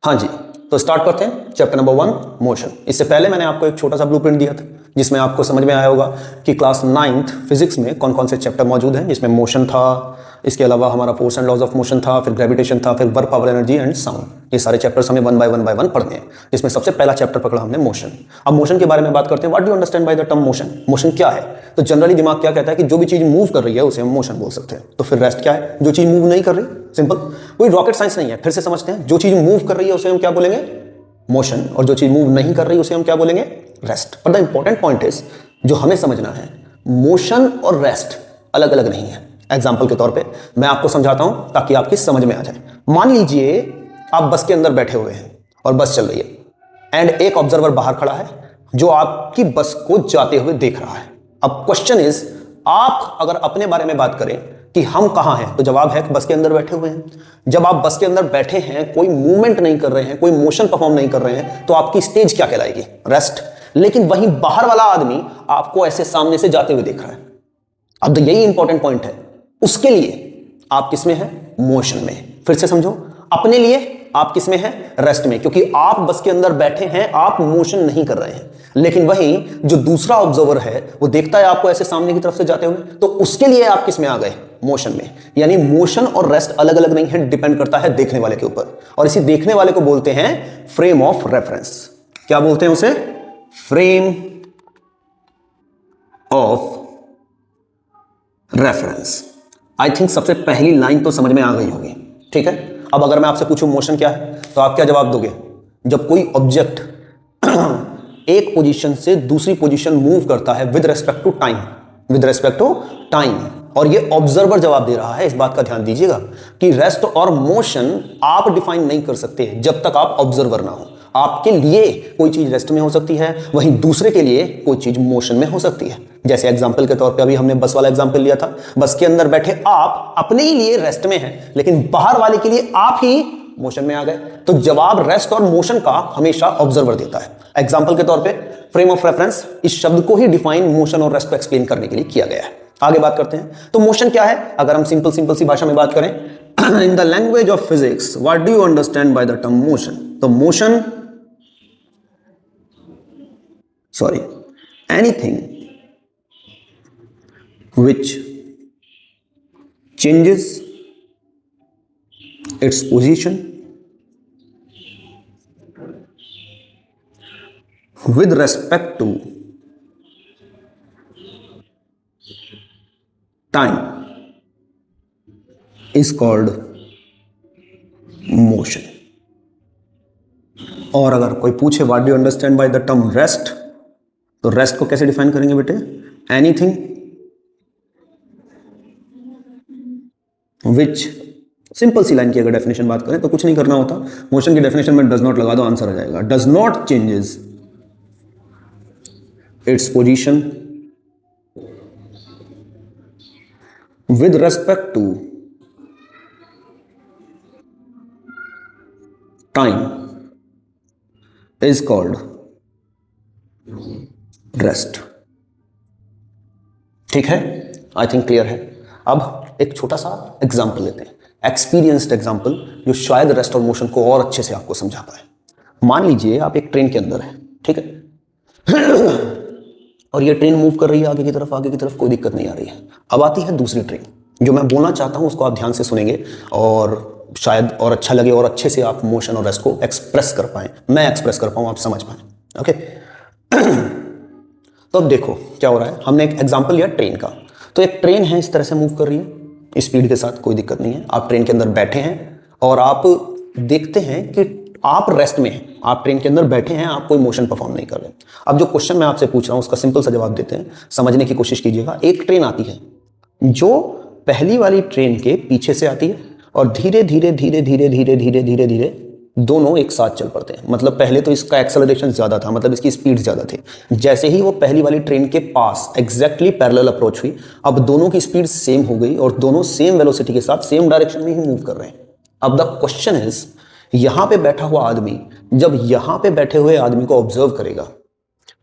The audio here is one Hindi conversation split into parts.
हाँ जी, तो स्टार्ट करते हैं चैप्टर नंबर 1 मोशन। इससे पहले मैंने आपको एक छोटा सा ब्लूप्रिंट दिया था जिसमें आपको समझ में आया होगा कि क्लास 9th फिजिक्स में कौन कौन से चैप्टर मौजूद हैं, जिसमें मोशन था, इसके अलावा हमारा force and laws of motion था, फिर ग्रेविटेशन था, फिर work, power, energy and sound. ये सारे चैप्टर्स हमें वन बाय वन पढ़ने हैं, जिसमें सबसे पहला चैप्टर पकड़ा हमने मोशन। अब मोशन के बारे में बात करते हैं। What do you understand by the term motion? Motion क्या है? तो जनरली दिमाग क्या कहता है कि जो भी चीज मूव कर रही है उसे हम मोशन बोल सकते हैं। तो फिर रेस्ट क्या है? जो चीज मूव नहीं कर रही। सिंपल, कोई रॉकेट साइंस नहीं है। फिर से समझते हैं, जो चीज मूव कर रही है उसे हम क्या बोलेंगे? मोशन। और जो चीज मूव नहीं कर रही उसे हम क्या बोलेंगे? रेस्ट। पर द इंपॉर्टेंट पॉइंट इज, जो हमें समझना है, मोशन और रेस्ट अलग अलग नहीं है। एग्जाम्पल के तौर पे मैं आपको समझाता हूं ताकि आपकी समझ में आ जाए। मान लीजिए आप बस के अंदर बैठे हुए हैं और बस चल रही है एंड एक ऑब्जर्वर बाहर खड़ा है जो आपकी बस को जाते हुए देख रहा है। अब क्वेश्चन इज, आप अगर अपने बारे में बात करें कि हम कहां हैं, तो जवाब है कि बस के अंदर बैठे हुए हैं। जब आप बस के अंदर बैठे हैं, कोई मूवमेंट नहीं कर रहे हैं, कोई मोशन परफॉर्म नहीं कर रहे हैं, तो आपकी स्टेज क्या कहलाएगी? रेस्ट। लेकिन वहीं बाहर वाला आदमी आपको ऐसे सामने से जाते हुए देख रहा है। अब तो यही इंपॉर्टेंट पॉइंट है। उसके लिए आप किस में हैं? मोशन में। फिर से समझो, अपने लिए आप किस में हैं? रेस्ट में, क्योंकि आप बस के अंदर बैठे हैं, आप मोशन नहीं कर रहे हैं। लेकिन वहीं जो दूसरा ऑब्जर्वर है वो देखता है आपको ऐसे सामने की तरफ से जाते हुए, तो उसके लिए आप किस में आ गए? मोशन में। यानी मोशन और रेस्ट अलग अलग नहीं है, डिपेंड करता है देखने वाले के ऊपर। और इसी देखने वाले को बोलते हैं फ्रेम ऑफ रेफरेंस। क्या बोलते हैं उसे? Frame of reference. I think सबसे पहली लाइन तो समझ में आ गई होगी, ठीक है। अब अगर मैं आपसे पूछूं मोशन क्या है, तो आप क्या जवाब दोगे? जब कोई ऑब्जेक्ट एक पोजीशन से दूसरी पोजीशन मूव करता है with respect to time, with respect to time, और ये ऑब्जर्वर जवाब दे रहा है। इस बात का ध्यान दीजिएगा कि रेस्ट और मोशन आप डिफाइन नहीं कर सकते जब तक आप ऑब्जर्वर ना हो। आपके लिए कोई चीज रेस्ट में हो सकती है, वहीं दूसरे के लिए कोई चीज मोशन में हो सकती है। जैसे एग्जांपल के तौर पे अभी हमने बस वाला एग्जांपल लिया था। बस के अंदर बैठे आप अपने ही लिए रेस्ट में हैं, लेकिन बाहर वाले के लिए आप ही मोशन में आ गए। तो जवाब रेस्ट और मोशन का हमेशा ऑब्जर्वर देता है। एग्जांपल के तौर पे फ्रेम ऑफ रेफरेंस, इस शब्द को ही डिफाइन मोशन और रेस्ट को एक्सप्लेन करने के लिए किया गया है। आगे बात करते हैं, तो मोशन क्या है? अगर हम सिंपल सी भाषा में बात करें, in the language of physics, what do you understand by the term motion? तो motion, anything which changes its position with respect to time is called motion. और अगर कोई पूछे what do you understand by the term rest, तो रेस्ट को कैसे डिफाइन करेंगे बेटे? एनीथिंग विच, सिंपल सी लाइन की अगर डेफिनेशन बात करें तो कुछ नहीं करना होता, मोशन की डेफिनेशन में डज नॉट लगा दो, आंसर आ जाएगा। Does not changes its position with respect to time is called rest. ठीक है, आई थिंक क्लियर है। अब एक छोटा सा एग्जांपल लेते हैं, एक्सपीरियंस्ड एग्जांपल, जो शायद रेस्ट और मोशन को और अच्छे से आपको समझा पाए। मान लीजिए आप एक ट्रेन के अंदर हैं, ठीक है और ये ट्रेन मूव कर रही है आगे की तरफ, कोई दिक्कत नहीं आ रही है। अब आती है दूसरी ट्रेन। जो मैं बोलना चाहता हूं उसको आप ध्यान से सुनेंगे और शायद और अच्छा लगे और अच्छे से आप मोशन और रेस्ट को एक्सप्रेस कर पाए, मैं एक्सप्रेस कर पाऊं, आप समझ पाए। ओके तो अब देखो क्या हो रहा है। हमने एक एग्जांपल लिया ट्रेन का। तो एक ट्रेन है, इस तरह से मूव कर रही है स्पीड के साथ, कोई दिक्कत नहीं है। आप ट्रेन के अंदर बैठे हैं और आप देखते हैं कि आप रेस्ट में हैं, आप ट्रेन के अंदर बैठे हैं, आप कोई मोशन परफॉर्म नहीं कर रहे। अब जो क्वेश्चन मैं आपसे पूछ रहा हूं उसका सिंपल सा जवाब देते हैं, समझने की कोशिश कीजिएगा। एक ट्रेन आती है जो पहली वाली ट्रेन के पीछे से आती है और धीरे धीरे धीरे धीरे धीरे धीरे धीरे धीरे दोनों एक साथ चल पड़ते हैं। मतलब पहले तो इसका एक्सेलरेशन ज्यादा था, मतलब इसकी स्पीड ज्यादा थी। जैसे ही वो पहली वाली ट्रेन के पास एग्जैक्टली पैरेलल अप्रोच हुई, अब दोनों की स्पीड सेम हो गई और दोनों सेम वेलोसिटी के साथ सेम डायरेक्शन में ही मूव कर रहे हैं। अब द क्वेश्चन इज, यहां पे बैठा हुआ आदमी जब यहां पे बैठे हुए आदमी को ऑब्जर्व करेगा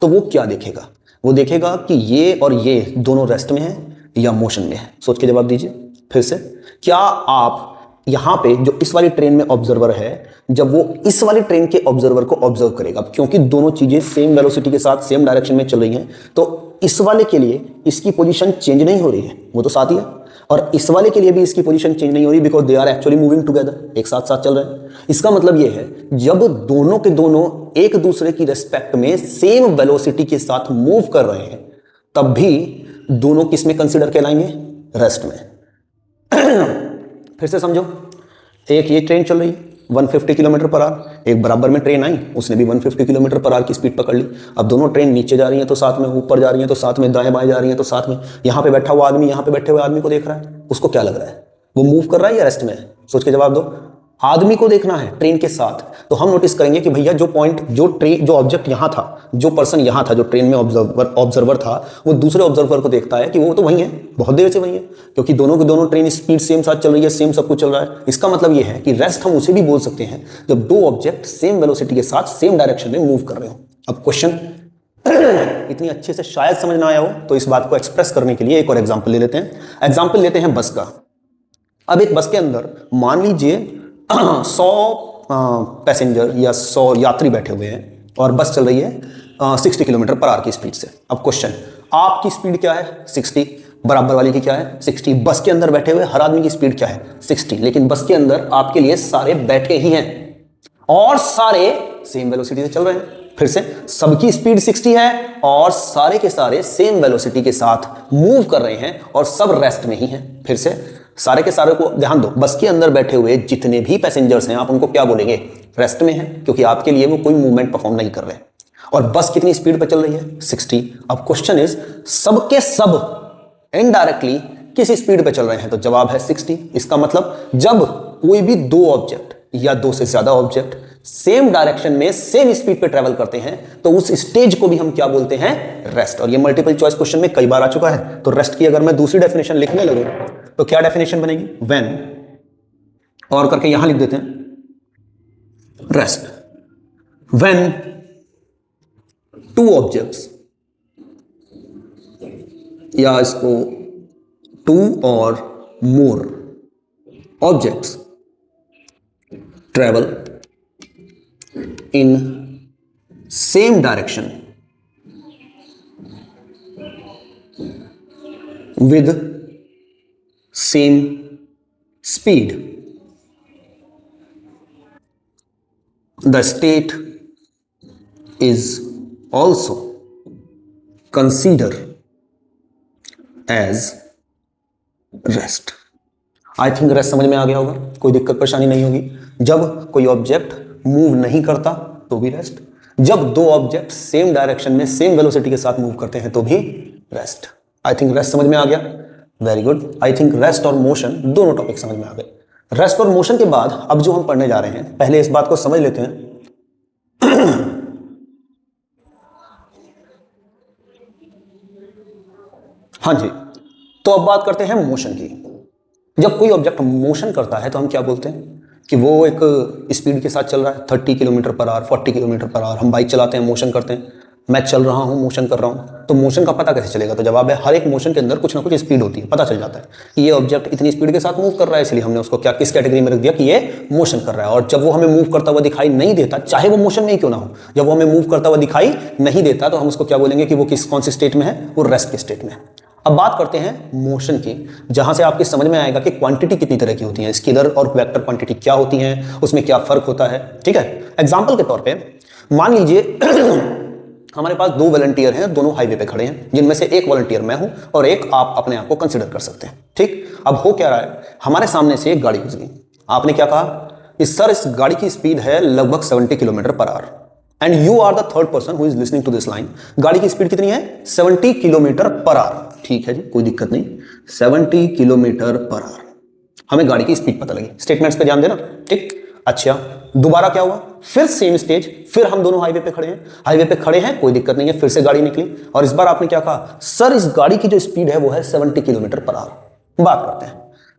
तो वो क्या देखेगा? वो देखेगा कि ये और ये दोनों रेस्ट में है या मोशन में है। सोच के जवाब दीजिए फिर से। क्या आप यहां पे जो इस वाली ट्रेन में ऑब्जर्वर है, जब वो इस वाली ट्रेन के ऑब्जर्वर को ऑब्जर्व करेगा, क्योंकि दोनों चीजें सेम वेलोसिटी के साथ सेम डायरेक्शन में चल रही हैं, तो इस वाले के लिए इसकी पोजीशन चेंज नहीं हो रही है, वो तो साथ ही है, और इस वाले के लिए भी इसकी पोजीशन चेंज नहीं हो रही, because they are actually moving together, एक साथ साथ चल रहे हैं। इसका मतलब ये है जब दोनों के दोनों एक दूसरे की रेस्पेक्ट में सेम वेलोसिटी के साथ मूव कर रहे हैं, तब भी दोनों किस में कंसिडर कहलाएंगे? रेस्ट में। फिर से समझो, एक ये ट्रेन चल रही है 150 किलोमीटर पर आवर, एक बराबर में ट्रेन आई, उसने भी 150 किलोमीटर पर आवर की स्पीड पकड़ ली। अब दोनों ट्रेन नीचे जा रही हैं तो साथ में, ऊपर जा रही हैं तो साथ में, दाएं बाएं जा रही हैं तो साथ में। यहाँ पे बैठा हुआ आदमी यहाँ पे बैठे हुए आदमी को देख रहा है, उसको क्या लग रहा है? वो मूव कर रहा है या रेस्ट में है? सोच के जवाब दो। आदमी को देखना है ट्रेन के साथ, तो हम नोटिस करेंगे कि भैया जो पॉइंट, जो ऑब्जेक्ट यहां था, जो पर्सन यहां था, जो ट्रेन में ऑब्जर्वर था, वो दूसरे ऑब्जर्वर को देखता है कि वो तो वही है, बहुत देर से वही है, क्योंकि दोनों की दोनों ट्रेन स्पीड सेम साथ चल रही है, सेम सब कुछ चल रहा है। इसका मतलब ये है कि रेस्ट हम उसे भी बोल सकते हैं जब दो ऑब्जेक्ट सेम वेलोसिटी के साथ सेम डायरेक्शन में मूव कर रहे हो। अब क्वेश्चन इतनी अच्छे से शायद समझ ना आया हो, तो इस बात को एक्सप्रेस करने के लिए एक और एग्जाम्पल ले लेते हैं। एग्जाम्पल लेते हैं बस का। अब एक बस के अंदर मान लीजिए 100 पैसेंजर या 100 यात्री बैठे हुए हैं और बस चल रही है 60 किलोमीटर पर आवर की स्पीड से। अब क्वेश्चन, आपकी स्पीड क्या है? 60, बराबर वाली की क्या है? 60। बस के अंदर बैठे हुए हर आदमी की स्पीड क्या है? 60। लेकिन बस के अंदर आपके लिए सारे बैठे ही हैं और सारे सेम वेलोसिटी से चल रहे हैं। फिर से, सबकी स्पीड 60 है और सारे के सारे सेम वेलोसिटी के साथ मूव कर रहे हैं और सब रेस्ट में ही हैं। फिर से, सारे के सारे को ध्यान दो, बस के अंदर बैठे हुए जितने भी पैसेंजर्स हैं आप उनको क्या बोलेंगे? रेस्ट में हैं, क्योंकि आपके लिए वो कोई मूवमेंट परफॉर्म नहीं कर रहे। और बस कितनी स्पीड पर चल रही है? 60। अब क्वेश्चन इज, सबके सब इनडायरेक्टली किस स्पीड पे चल रहे हैं? तो जवाब है 60। इसका मतलब जब कोई भी दो ऑब्जेक्ट या दो से ज्यादा ऑब्जेक्ट सेम डायरेक्शन में सेम स्पीड पे ट्रेवल करते हैं, तो उस स्टेज को भी हम क्या बोलते हैं? रेस्ट। और ये मल्टीपल चॉइस क्वेश्चन में कई बार आ चुका है। तो रेस्ट की अगर मैं दूसरी डेफिनेशन लिखने लगूं तो क्या डेफिनेशन बनेगी? व्हेन, और करके यहां लिख देते हैं रेस्ट, व्हेन टू ऑब्जेक्ट्स, या इसको टू और more objects travel in same direction with same speed, the state is also considered as rest. I think rest समझ में आ गया होगा, कोई दिक्कत परेशानी नहीं होगी। जब कोई ऑब्जेक्ट मूव नहीं करता तो भी रेस्ट, जब दो ऑब्जेक्ट सेम डायरेक्शन में सेम वेलोसिटी के साथ मूव करते हैं तो भी रेस्ट। आई थिंक रेस्ट समझ में आ गया, very good. I think rest और मोशन दोनोटॉपिक समझ में आ गए। रेस्ट और मोशन के बाद अब जो हम पढ़ने जा रहे हैं, पहले इस बात को समझ लेते हैं। हाँ जी, तो अब बात करते हैं मोशन की। जब कोई ऑब्जेक्ट मोशन करता है तो हम क्या बोलते हैं कि वो एक स्पीड के साथ चल रहा है, 30 kilometre per our, 40 kilometre per our. हम बाइक चलाते हैं, मोशन करते हैं, मैं चल रहा हूं, मोशन कर रहा हूं, तो मोशन का पता कैसे चलेगा? तो जवाब है, हर एक मोशन के अंदर कुछ ना कुछ स्पीड होती है, पता चल जाता है कि ये ऑब्जेक्ट इतनी स्पीड के साथ मूव कर रहा है, इसलिए हमने उसको क्या किस कैटेगरी में रख दिया कि ये मोशन कर रहा है। और जब वो हमें मूव करता हुआ दिखाई नहीं देता, चाहे वो मोशन में ही क्यों ना हो, जब वो हमें मूव करता हुआ दिखाई नहीं देता तो हम उसको क्या बोलेंगे कि वो कौन सी स्टेट में है? वो रेस्ट के स्टेट में है। अब बात करते हैं मोशन की, जहां से आपके समझ में आएगा कि क्वांटिटी कितनी तरह की होती है, स्केलर और वेक्टर क्वांटिटी क्या होती हैं, उसमें क्या फर्क होता है। ठीक है, एग्जांपल के तौर पे मान लीजिए हमारे पास दो वॉलंटियर हैं, दोनों हाईवे पे खड़े हैं, जिनमें से एक वॉलंटियर मैं हूं और एक आप अपने आप को कंसिडर कर सकते हैं। ठीक, अब हो क्या रहा है, हमारे सामने से एक गाड़ी गुजरी, आपने क्या कहा? इस गाड़ी की स्पीड है लगभग 70 kilometre per hour and you are the third person who is listening to this line. गाड़ी की स्पीड कितनी है? 70 किलोमीटर पर आवर। ठीक है जी, कोई दिक्कत नहीं, 70 किलोमीटर पर आवर। हमें गाड़ी की स्पीड पता लगी, स्टेटमेंट्स पे ध्यान देना। ठीक, अच्छा, दोबारा क्या हुआ? फिर सेम स्टेज, फिर हम दोनों हाईवे पे खड़े हैं, हाईवे पे खड़े हैं, कोई दिक्कत नहीं है, फिर से गाड़ी निकली और इस बार आपने क्या कहा? सर इस गाड़ी की जो स्पीड है वो है 70 किलोमीटर पर आवर। बात करते हैं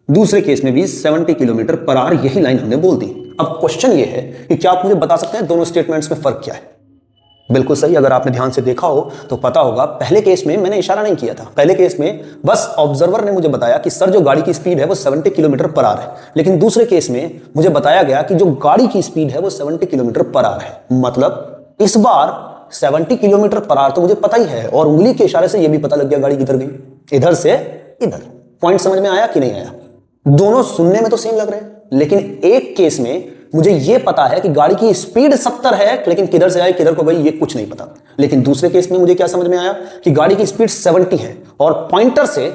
दूसरे केस में भी 70 किलोमीटर पर आवर, यही लाइन हमने बोल दी। अब क्वेश्चन ये है कि क्या आप मुझे बता सकते हैं दोनों स्टेटमेंट्स में फर्क क्या है? बिल्कुल सही। अगर आपने ध्यान से देखा हो तो पता होगा, पहले केस में मैंने इशारा नहीं किया था। पहले केस में बस ऑब्जर्वर ने मुझे बताया कि सर जो गाड़ी की स्पीड है वो 70 किलोमीटर पर आवर है, लेकिन दूसरे केस में मुझे बताया गया कि जो गाड़ी की स्पीड है वो 70 किलोमीटर पर आवर है। मतलब इस बार 70 किलोमीटर पर आवर तो मुझे पता ही है, और उंगली के इशारे से यह भी पता लग गया गाड़ी किधर गई, इधर से इधर। पॉइंट समझ में आया कि नहीं आया? दोनों सुनने में तो सेम लग रहे हैं, लेकिन एक केस में मुझे यह पता है कि गाड़ी की स्पीड 70 है, लेकिन किधर से आई किधर को गई ये कुछ नहीं पता। लेकिन दूसरे केस में मुझे क्या समझ में आया कि गाड़ी की स्पीड 70 है, और पॉइंटर से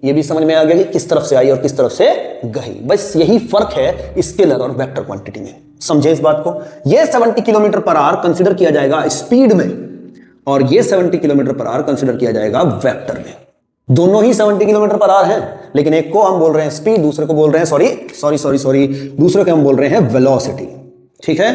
यह भी समझ में आ गया कि किस तरफ से आई और किस तरफ से गई। बस यही फर्क है स्केलर और वेक्टर क्वांटिटी में। समझे इस बात को? यह 70 किलोमीटर पर आवर कंसिडर किया जाएगा स्पीड में, और यह 70 किलोमीटर पर आवर कंसिडर किया जाएगा वेक्टर में। दोनों ही 70 किलोमीटर पर आवर है, लेकिन एक को हम बोल रहे हैं स्पीड, दूसरे को बोल रहे हैं दूसरे को हम बोल रहे हैं वेलोसिटी। ठीक है?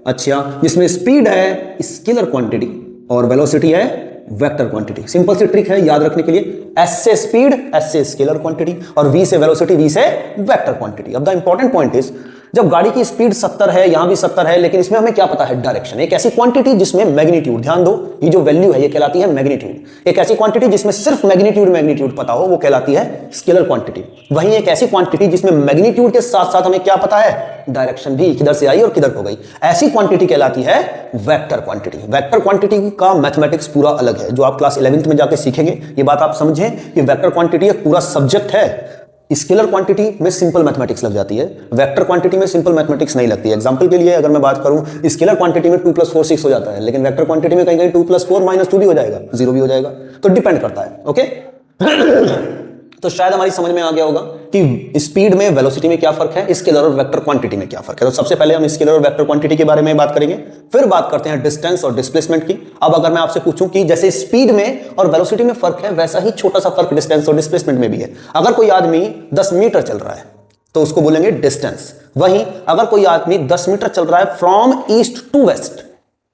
अच्छा, जिसमें स्पीड है स्केलर क्वांटिटी और वेलोसिटी है वेक्टर क्वांटिटी। सिंपल सी ट्रिक है याद रखने के लिए, एस से स्पीड, एस से स्केलर क्वांटिटी, और वी से वेलोसिटी, वी से वेक्टर क्वांटिटी। अब द इंपॉर्टेंट पॉइंट इज, जब गाड़ी की स्पीड 70 है, यहां भी 70 है, लेकिन इसमें हमें क्या पता है? डायरेक्शन। एक ऐसी क्वांटिटी जिसमें मैग्नीट्यूड, ध्यान दो, ये जो वैल्यू है ये कहलाती है मैग्नीट्यूड। एक ऐसी क्वांटिटी जिसमें सिर्फ मैग्नीट्यूड पता हो वो कहलाती है स्केलर क्वांटिटी। वहीं एक ऐसी क्वांटिटी जिसमें मैग्नीट्यूड के साथ साथ हमें क्या पता है? डायरेक्शन भी, किधर से आई और किधर को गई, ऐसी क्वांटिटी कहलाती है वेक्टर क्वांटिटी। वेक्टर क्वांटिटी का मैथमेटिक्स पूरा अलग है, जो आप क्लास 11th में जाके सीखेंगे। ये बात आप समझें कि वेक्टर क्वांटिटी एक पूरा सब्जेक्ट है। स्केलर क्वांटिटी में सिंपल मैथमेटिक्स लग जाती है, वेक्टर क्वांटिटी में सिंपल मैथमेटिक्स नहीं लगती है। एग्जांपल के लिए अगर मैं बात करूं, स्केलर क्वांटिटी में 2 + 4 6 हो जाता है, लेकिन वेक्टर क्वांटिटी में कहीं कहीं 2 + 4 -2 भी हो जाएगा, 0 भी हो जाएगा, तो डिपेंड करता है। ओके तो शायद हमारी समझ में आ गया होगा कि स्पीड में, वेलोसिटी में क्या फर्क है, स्केलर और वेक्टर क्वांटिटी में क्या फर्क है। तो सबसे पहले हम स्केलर और वेक्टर क्वांटिटी के बारे में बात करेंगे, फिर बात करते हैं डिस्टेंस और डिस्प्लेसमेंट की। अब अगर मैं आपसे पूछूं कि जैसे स्पीड में और वेलोसिटी में फर्क है, वैसा ही छोटा सा फर्क डिस्टेंस और डिस्प्लेसमेंट में भी है। अगर कोई आदमी 10 मीटर चल रहा है तो उसको बोलेंगे डिस्टेंस। वहीं अगर कोई आदमी 10 मीटर चल रहा है फ्रॉम ईस्ट टू वेस्ट,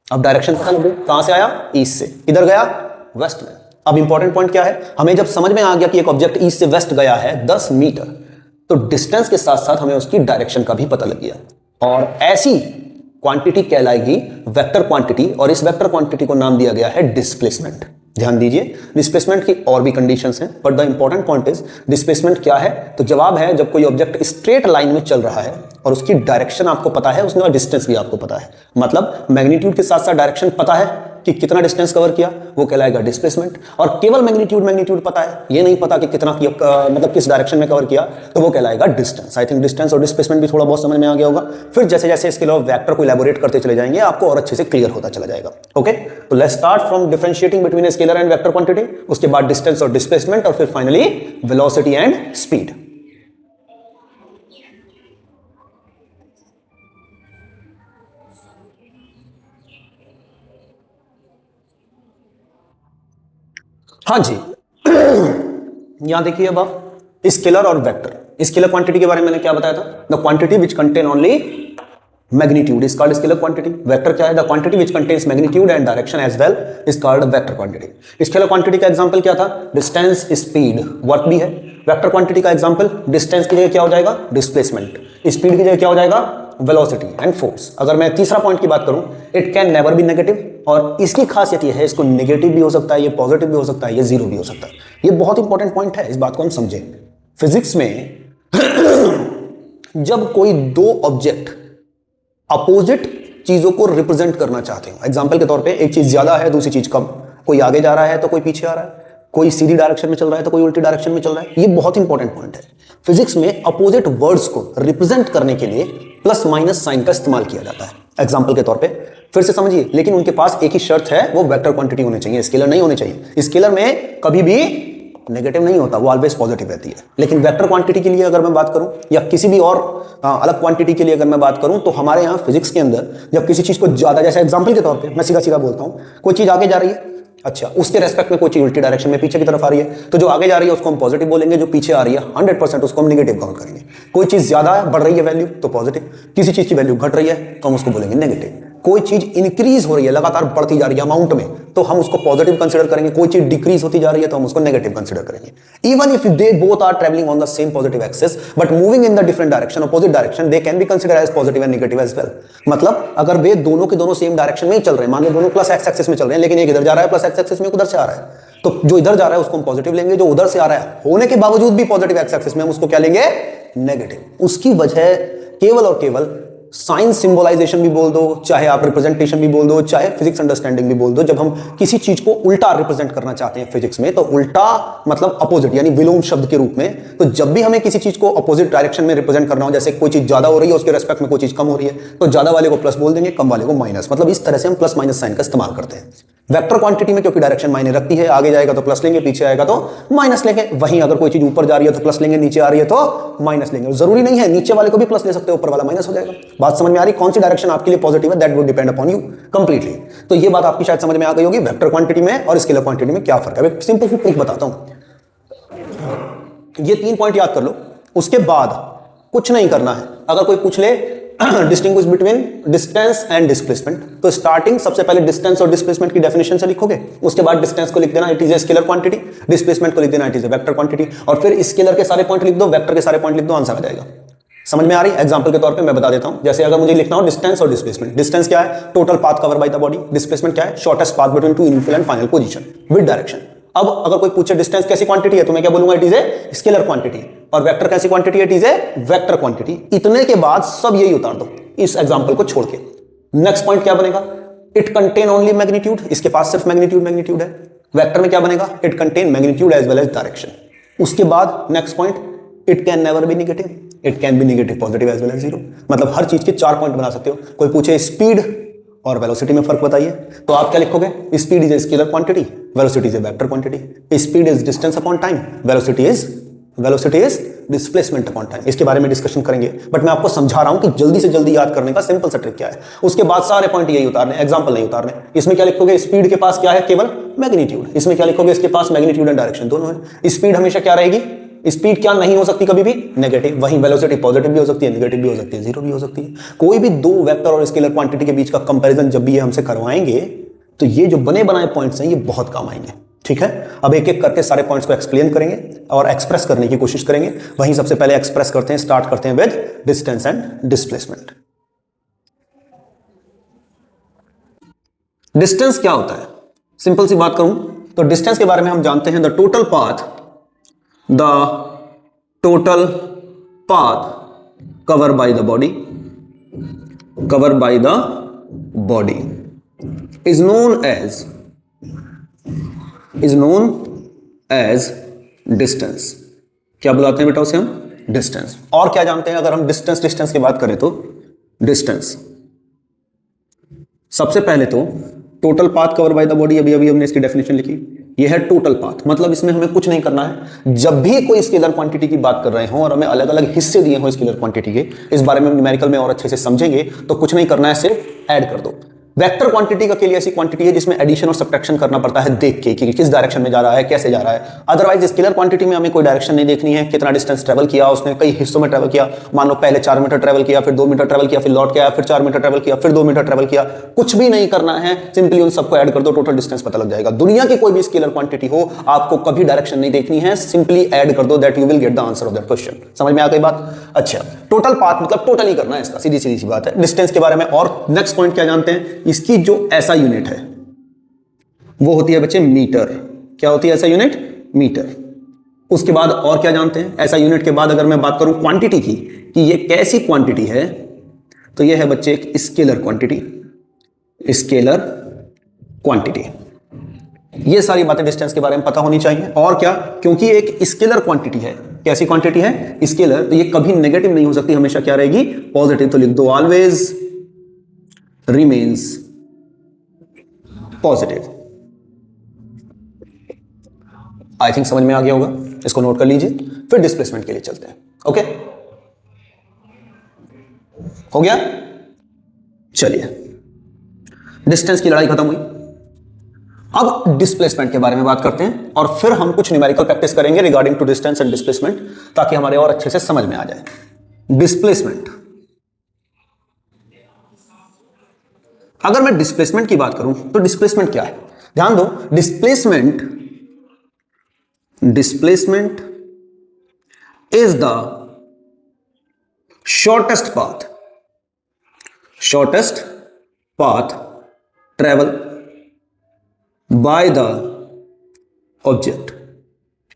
अब डायरेक्शन पता लगे, कहां से आया? ईस्ट से, किधर गया? वेस्ट में। अब इंपॉर्टेंट पॉइंट क्या है, हमें जब समझ में आ गया कि एक ऑब्जेक्ट ईस्ट से वेस्ट गया है 10 मीटर, तो डिस्टेंस के साथ साथ हमें उसकी डायरेक्शन का भी पता लग गया, और ऐसी क्वांटिटी कहलाएगी वेक्टर क्वांटिटी, और इस वेक्टर क्वांटिटी को नाम दिया गया है डिस्प्लेसमेंट। ध्यान दीजिए, डिस्प्लेसमेंट की और भी कंडीशंस हैं, but the important point is displacement क्या है? तो जवाब है जब कोई ऑब्जेक्ट स्ट्रेट लाइन में चल रहा है और उसकी डायरेक्शन आपको पता है, उसमें डिस्टेंस भी आपको पता है, मतलब मैग्नीट्यूड के साथ साथ डायरेक्शन पता है कि कितना डिस्टेंस कवर किया, वो कहलाएगा डिस्प्लेसमेंट। और केवल मैग्नीट्यूड पता है, ये नहीं पता कि कितना मतलब किस डायरेक्शन में कवर किया, तो वो कहलाएगा डिस्टेंस। आई थिंक डिस्टेंस और डिस्प्लेसमेंट भी थोड़ा बहुत समझ में आ गया होगा। फिर जैसे जैसे इसके लिए वेक्टर को इलैबोरेट करते चले जाएंगे, आपको और अच्छे से क्लियर होता चला जाएगा। ओके, तो let's start from differentiating between scalar and vector quantity, उसके बाद डिस्टेंस और डिस्प्लेसमेंट, और फिर फाइनली वेलोसिटी एंड स्पीड। हाँ जी यहां देखिए, अब आप स्केलर और वेक्टर, स्केलर क्वांटिटी के बारे में मैंने क्या बताया था? The quantity which contain only magnitude is called scalar quantity. Vector क्या है? The quantity which contains magnitude and direction as well is called vector quantity. Scalar quantity का एग्जांपल क्या था? डिस्टेंस, स्पीड, वर्क भी है। वेक्टर क्वांटिटी का एग्जांपल डिस्टेंस की जगह क्या हो जाएगा? डिस्प्लेसमेंट। स्पीड की जगह क्या हो जाएगा? Velocity and force. अगर मैं तीसरा पॉइंट की बात करूं, it can never be negative, और इसकी खासियत ये है, इसको नेगेटिव भी हो सकता है, ये पॉजिटिव भी हो सकता है, ये जीरो भी हो सकता है। ये बहुत इंपॉर्टेंट पॉइंट है, इस बात को हम समझें। फिजिक्स में जब कोई दो ऑब्जेक्ट अपोजिट चीजों को रिप्रेजेंट करना चाहते हो, एग्जांपल के तौर पे एक चीज ज्यादा है, दूसरी चीज कम, कोई आगे जा रहा है तो कोई पीछे आ रहा है, कोई सीधी डायरेक्शन में चल रहा है तो कोई उल्टी डायरेक्शन में चल रहा है, ये बहुत इंपॉर्टेंट पॉइंट है। फिजिक्स में अपोजिट वर्ड्स को रिप्रेजेंट करने के लिए प्लस माइनस साइन का इस्तेमाल किया जाता है। एग्जांपल के तौर पे फिर से समझिए, लेकिन उनके पास एक ही शर्त है, वो वेक्टर क्वांटिटी होनी चाहिए, स्केलर नहीं होनी चाहिए। स्केलर में कभी भी नेगेटिव नहीं होता, वो ऑलवेज पॉजिटिव रहती है। लेकिन वेक्टर क्वांटिटी के लिए अगर मैं बात करूं, या किसी भी और अलग क्वांटिटी के लिए अगर मैं बात करूं, तो हमारे यहाँ फिजिक्स के अंदर जब किसी चीज को ज्यादा, जैसे एग्जांपल के तौर पे मैं सीधा सीधा बोलता हूं, कोई चीज आगे जा रही है, अच्छा उसके रेस्पेक्ट में कोई चीज उल्टी डायरेक्शन में पीछे की तरफ आ रही है, तो जो आगे जा रही है उसको हम पॉजिटिव बोलेंगे, जो पीछे आ रही है 100% उसको हम नेगेटिव काउंट करेंगे। कोई चीज ज्यादा है, बढ़ रही है वैल्यू, तो पॉजिटिव, किसी चीज की वैल्यू घट रही है तो हम उसको बोलेंगे नेगेटिव। कोई चीज इंक्रीज हो रही है, लगातार बढ़ती जा रही है अमाउंट में, तो हम उसको पॉजिटिव कंसीडर करेंगे। कोई चीज डिक्रीज होती जा रही है तो हम उसको नेगेटिव कंसीडर करेंगे। Even if they both are travelling on the same positive axis but moving in the different direction, opposite direction, they can be consider as positive and negative as well. मतलब अगर वे दोनों के दोनों सेम डायरेक्शन में ही चल रहे हैं, मान लो दोनों प्लस एक्स एक्सिस में चल रहे हैं, लेकिन एक इधर जा रहा है प्लस एक्स एक्सिस में, उधर से आ रहा है, तो जो इधर जा रहा है उसको हम पॉजिटिव लेंगे, जो उधर से आ रहा है होने के बावजूद भी पॉजिटिव एक्स एक्सिस में, हम उसको क्या लेंगे? नेगेटिव। उसकी वजह केवल और केवल साइंस सिंबलाइजेशन भी बोल दो, चाहे आप रिप्रेजेंटेशन भी बोल दो, चाहे फिजिक्स अंडरस्टैंडिंग भी बोल दो, जब हम किसी चीज को उल्टा रिप्रेजेंट करना चाहते हैं फिजिक्स में, तो उल्टा मतलब अपोजिट, यानी विलोम शब्द के रूप में। तो जब भी हमें किसी चीज को अपोजिट डायरेक्शन में रिप्रेजेंट करना हो, जैसे कोई चीज ज्यादा हो रही है उसके रेस्पेक्ट में कोई चीज कम हो रही है, तो ज्यादा वाले को प्लस बोल देंगे, कम वाले को माइनस। मतलब इस तरह से हम प्लस माइनस साइन का इस्तेमाल करते हैं। वेक्टर क्वांटिटी में क्योंकि डायरेक्शन मायने रखती है, आगे जाएगा तो प्लस लेंगे, पीछे आएगा तो माइनस लेंगे। वहीं अगर कोई चीज ऊपर जा रही है तो प्लस लेंगे, नीचे आ रही है तो माइनस लेंगे। जरूरी नहीं है नीचे वाले को भी प्लस ले सकते हो, ऊपर वाला माइनस हो जाएगा। बात समझ में आ रही? कौन सी डायरेक्शन आपके लिए पॉजिटिव है, that would depend upon you completely. तो ये बात आपकी शायद समझ में आ गई होगी, वेक्टर क्वांटिटी में और स्केलर क्वांटिटी में क्या फर्क है। सिंपल सी ट्रिक बताता हूं, ये 3 पॉइंट याद कर लो, उसके बाद कुछ नहीं करना है। अगर कोई पूछ ले distinguish between distance and displacement, तो स्टार्टिंग सबसे पहले डिस्टेंस और डिस्प्लेसमेंट की डेफिनेशन से लिखोगे, उसके बाद डिस्टेंस को लिख देना it is a scalar quantity, displacement को लिख देना it is a vector quantity, और फिर स्केलर के सारे पॉइंट लिख दो, वेक्टर के सारे पॉइंट लिख दो, आंसर आ जाएगा। समझ में आ रही? एग्जांपल के तौर पे मैं बता देता हूं, जैसे अगर मुझे लिखना हो डिस्टेंस और डिस्प्लेसमेंट, डिस्टेंस क्या है? Total path cover by the body. Displacement क्या है? Shortest path between two initial and final position with direction. अब अगर कोई पूछे डिस्टेंस कैसी क्वांटिटी है, तो मैं क्या बोलूंगा? It is a scalar quantity. और वेक्टर कैसी क्वांटिटी है? It is a vector quantity. इतने के बाद सब यही उतार दो इस एग्जांपल को छोड़ के। नेक्स्ट पॉइंट क्या बनेगा? इट कंटेन ओनली मैग्नीट्यूड, इसके पास सिर्फ मैग्नीट्यूड है। वेक्टर में क्या बनेगा? It contain magnitude as well as direction. उसके बाद next point, it can never be negative, it can be negative positive as well as zero. मतलब हर चीज के 4 पॉइंट बना सकते हो। कोई पूछे स्पीड और वेलोसिटी में फर्क बताइए, तो आप क्या लिखोगे? Speed is a scalar quantity, velocity is a vector quantity. Speed is distance upon time, velocity is displacement upon time. इसके बारे में डिस्कशन करेंगे, बट मैं आपको समझा रहा हूं कि जल्दी से जल्दी याद करने का सिंपल सा ट्रिक क्या है। उसके बाद सारे पॉइंट यही उतारने, एग्जांपल नहीं उतारने। इसमें क्या लिखोगे? स्पीड के पास क्या है? केवल मैग्नीट्यूड। इसमें क्या लिखोगे? इसके पास मैग्नीट्यूड एंड डायरेक्शन दोनों है। स्पीड हमेशा क्या रहेगी? स्पीड क्या नहीं हो सकती कभी भी? नेगेटिव। वहीं वेलोसिटी पॉजिटिव भी हो सकती है, नेगेटिव भी हो सकती है, जीरो भी हो सकती है। कोई भी दो वेक्टर और स्केलर क्वांटिटी के बीच का कंपैरिजन जब भी ये हमसे करवाएंगे, तो ये जो बने बनाए पॉइंट्स हैं ये बहुत काम आएंगे। ठीक है, अब एक एक करके सारे पॉइंट्स को एक्सप्लेन करेंगे और एक्सप्रेस करने की कोशिश करेंगे। वहीं सबसे पहले एक्सप्रेस करते हैं, स्टार्ट करते हैं with distance and displacement. Distance क्या होता है? सिंपल सी बात करूं तो डिस्टेंस के बारे में हम जानते हैं, the total path covered by the body is known as distance। क्या बुलाते हैं बेटा उसे हम? डिस्टेंस। और क्या जानते हैं अगर हम डिस्टेंस की बात करें तो? डिस्टेंस सबसे पहले तो total path cover by the body, अभी हमने इसकी डेफिनेशन लिखी, ये है टोटल पाथ। मतलब इसमें हमें कुछ नहीं करना है। जब भी कोई स्केलर क्वांटिटी की बात कर रहे हो और हमें अलग अलग हिस्से दिए हो स्केलर क्वांटिटी के, इस बारे में न्यूमेरिकल में और अच्छे से समझेंगे, तो कुछ नहीं करना है, सिर्फ ऐड कर दो। वेक्टर क्वांटिटी का के लिए ऐसी क्वांटिटी है जिसमें एडिशन और सब्ट्रैक्शन करना पड़ता है देख के कि किस डायरेक्शन में जा रहा है, कैसे जा रहा है। अदरवाइज स्केलर क्वांटिटी में हमें कोई डायरेक्शन नहीं देखनी है, कितना डिस्टेंस ट्रेवल किया उसने, कई हिस्सों में ट्रेवल किया। मान लो पहले 4 मीटर ट्रेवल किया, फिर 2 मीटर ट्रेवल किया, फिर लौट के आया, फिर 4 मीटर ट्रेवल किया, फिर 2 मीटर ट्रेवल किया। कुछ भी नहीं करना है, सिंपली उन सबको ऐड कर दो, टोटल डिस्टेंस पता लग जाएगा। दुनिया की कोई भी स्केलर क्वांटिटी हो, आपको कभी डायरेक्शन नहीं देखनी है, सिंपली ऐड कर दो, that you will get the answer of that question. समझ में आ गई बात? अच्छा, टोटल पाथ मतलब टोटल ही करना है इसका, सीधी सी बात है। डिस्टेंस के बारे में और नेक्स्ट पॉइंट क्या जानते हैं? इसकी जो ऐसा यूनिट है वो होती है बच्चे मीटर। क्या होती है ऐसा यूनिट? मीटर। उसके बाद और क्या जानते हैं? ऐसा यूनिट के बाद अगर मैं बात करूं क्वांटिटी की, कि ये कैसी क्वांटिटी है, तो ये है बच्चे एक स्केलर क्वांटिटी। स्केलर क्वांटिटी, ये सारी बातें डिस्टेंस के बारे में पता होनी चाहिए। और क्या? क्योंकि एक स्केलर क्वांटिटी है। कैसी क्वांटिटी है? स्केलर, तो ये कभी नेगेटिव नहीं हो सकती, हमेशा क्या रहेगी? पॉजिटिव। तो लिख दो ऑलवेज रिमेन्स पॉजिटिव। आई थिंक समझ में आ गया होगा, इसको नोट कर लीजिए। फिर डिस्प्लेसमेंट के लिए चलते हैं। ओके, हो गया? चलिए, डिस्टेंस की लड़ाई खत्म हुई। अब डिस्प्लेसमेंट के बारे में बात करते हैं और फिर हम कुछ न्यूमेरिकल प्रैक्टिस करेंगे regarding to distance and displacement, ताकि हमारे और अच्छे से समझ में आ जाए। डिस्प्लेसमेंट, अगर मैं डिस्प्लेसमेंट की बात करूं तो डिस्प्लेसमेंट क्या है, ध्यान दो, displacement is the shortest path travel by the object.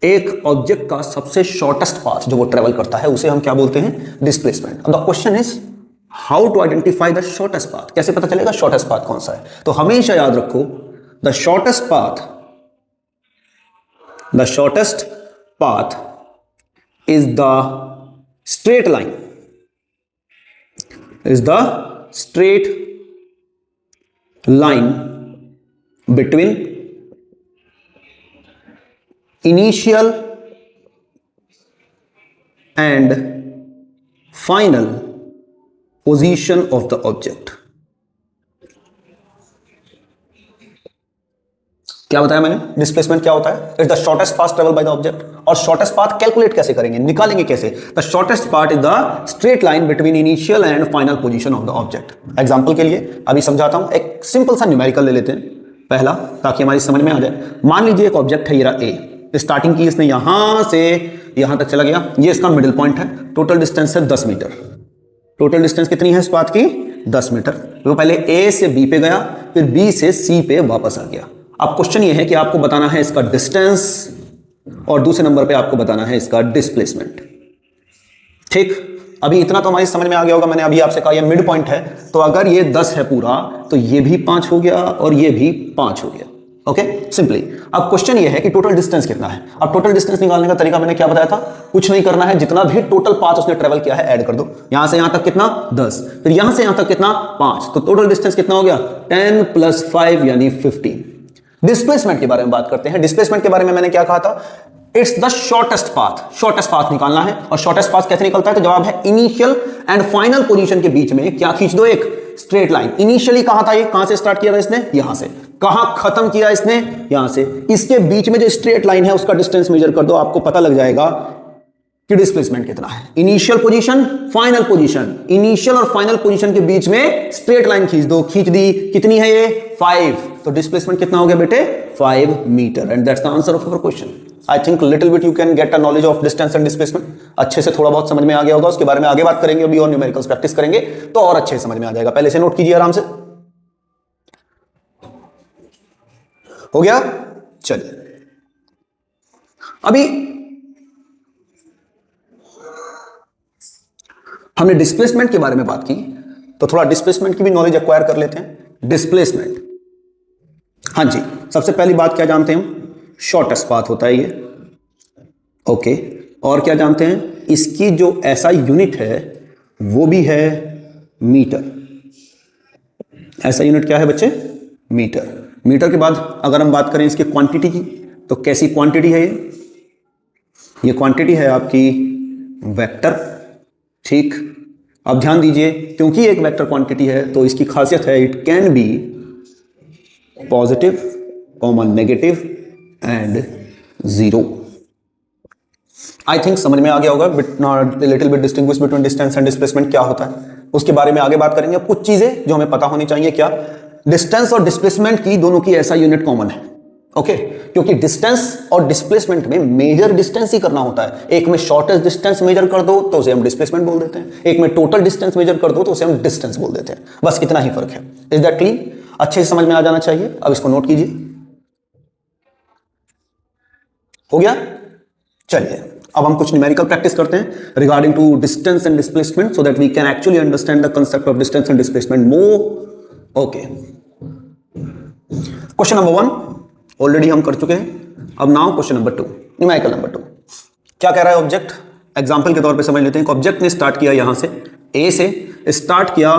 एक ऑब्जेक्ट का सबसे शॉर्टेस्ट पाथ जो वो ट्रेवल करता है उसे हम क्या बोलते हैं, डिस्प्लेसमेंट। अब the question is how to identify the shortest path, कैसे पता चलेगा शॉर्टेस्ट पाथ कौन सा है। तो हमेशा याद रखो the shortest path is the straight line between initial and final position of the object। क्या बताया मैंने, डिस्प्लेसमेंट क्या होता है, is the shortest path travel by the object. और शॉर्टेस्ट पाथ कैलकुलेट कैसे करेंगे, निकालेंगे कैसे, the shortest path is the straight line between initial and final position of the object. Example के लिए अभी समझाता हूं, एक सिंपल सा न्यूमेरिकल ले लेते हैं पहला, ताकि हमारी समझ में आ जाए। मान लीजिए एक ऑब्जेक्ट है, ये रहा ए, स्टार्टिंग की इसने यहां से यहां तक चला गया, ये इसका मिडिल पॉइंट है, टोटल डिस्टेंस है 10 मीटर। टोटल डिस्टेंस कितनी है इस पाथ की, 10 मीटर। वो पहले ए से बी पे गया, फिर बी से सी पे वापस आ गया। अब क्वेश्चन ये है कि आपको बताना है इसका डिस्टेंस और दूसरे नंबर पे आपको बताना है इसका डिस्प्लेसमेंट। ठीक, अभी इतना तो हमारी समझ में आ गया होगा, मैंने अभी आपसे कहा ये मिड पॉइंट है, तो अगर ये 10 है पूरा तो ये भी 5 हो गया और ये भी 5 हो गया। Okay, simply. अब क्वेश्चन ये है कि टोटल डिस्टेंस कितना है। अब टोटल डिस्टेंस निकालने का तरीका मैंने क्या बताया था, कुछ नहीं करना है, जितना भी टोटल पाथ उसने ट्रेवल किया है ऐड कर दो। यहां से यहां तक कितना 10, फिर यहां से यहां तक कितना 5, तो टोटल डिस्टेंस कितना हो गया 10 + 5 यानी 15। डिस्प्लेसमेंट के बारे में बात करते हैं। डिस्प्लेसमेंट के बारे में मैंने क्या कहा था, इट्स द शॉर्टेस्ट पाथ निकालना है। और शॉर्टेस्ट पाथ कैसे निकलता है, तो जवाब है इनिशियल एंड फाइनल पोजीशन के बीच में क्या खींच दो, एक स्ट्रेट लाइन। इनिशियली कहां था, ये कहां से स्टार्ट किया था इसने, यहां से, कहां खत्म किया इसने, यहां से, इसके बीच में जो स्ट्रेट लाइन है उसका डिस्टेंस मेजर कर दो, आपको पता लग जाएगा कि डिस्प्लेसमेंट कितना है। Initial position, final position, initial और फाइनल पोजीशन के बीच में स्ट्रेट लाइन खींच दो, खींच दी, कितनी है ये 5, तो डिस्प्लेसमेंट कितना हो गया बेटे 5 metre. And that's the answer of our question. I think little bit you can get a knowledge of distance and displacement, अच्छे से थोड़ा बहुत समझ में आ गया होगा। उसके बारे में आगे बात करेंगे अभी और न्यूमेरिकल्स प्रैक्टिस करेंगे तो और अच्छे समझ में आ जाएगा। पहले से नोट कीजिए आराम से, हो गया। चलिए अभी हमने डिस्प्लेसमेंट के बारे में बात की, तो थोड़ा डिस्प्लेसमेंट की भी नॉलेज एक्वायर कर लेते हैं। डिस्प्लेसमेंट, हाँ जी, सबसे पहली बात क्या जानते हैं, शॉर्टेस्ट पाथ होता है ये। ओके, और क्या जानते हैं, इसकी जो ऐसा यूनिट है वो भी है मीटर। ऐसा यूनिट क्या है बच्चे, मीटर। मीटर के बाद अगर हम बात करें इसकी क्वांटिटी की, तो कैसी क्वांटिटी है ये क्वांटिटी है आपकी वेक्टर। ठीक, अब ध्यान दीजिए, क्योंकि एक वेक्टर क्वांटिटी है तो इसकी खासियत है it can B positive, common negative and zero. I think समझ में आ गया होगा little bit distinguish between distance and displacement क्या होता है, उसके बारे में आगे बात करेंगे। कुछ चीजें जो हमें पता होनी चाहिए, क्या, डिस्टेंस और डिस्प्लेसमेंट की दोनों की ऐसा यूनिट कॉमन है। ओके, क्योंकि डिस्टेंस और डिस्प्लेसमेंट में मेजर डिस्टेंस ही करना होता है। एक में शॉर्टेस्ट डिस्टेंस मेजर कर दो तो उसे हम डिस्प्लेसमेंट बोल देते हैं, एक में टोटल डिस्टेंस मेजर कर दो तो उसे हम डिस्टेंस बोल देते हैं। बस इतना ही फर्क है। Is that clear? अच्छे से समझ में आ जाना चाहिए। अब इसको नोट कीजिए, हो गया। चलिए अब हम कुछ न्यूमेरिकल प्रैक्टिस करते हैं regarding to distance and displacement, so that we can actually understand the concept of distance and displacement more. Okay, question number 1 already हम कर चुके हैं। अब now question number 2, numerical number 2। क्या कह रहा है ऑब्जेक्ट, एग्जांपल के तौर पे समझ लेते हैं। ऑब्जेक्ट ने स्टार्ट किया यहां से, ए से स्टार्ट किया,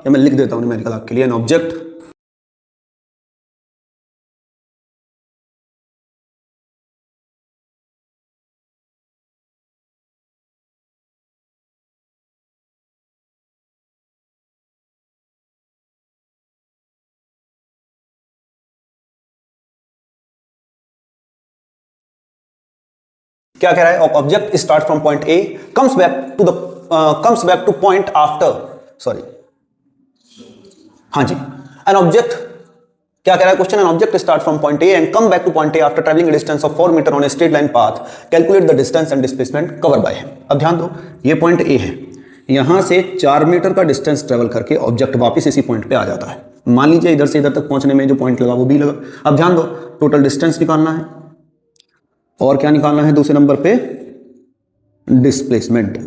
या मैं लिख देता हूं न्यूमेरिकल आपके लिए। एन ऑब्जेक्ट क्या कह रहा है, object start from point A, comes back to point after, sorry, हाँ जी, एन ऑब्जेक्ट, क्या कह रहा है question, an object start from point A and come back to point A after travelling distance of 4 metre on a straight line path, calculate the distance and displacement cover by him. अब ध्यान दो, ये पॉइंट ए है, यहां से 4 मीटर का डिस्टेंस ट्रेवल करके ऑब्जेक्ट वापस इसी पॉइंट पे आ जाता है। मान लीजिए इधर से इधर तक पहुंचने में जो पॉइंट लगा वो बी लगा। अब ध्यान दो, टोटल डिस्टेंस निकालना है और क्या निकालना है दूसरे नंबर पे, डिस्प्लेसमेंट।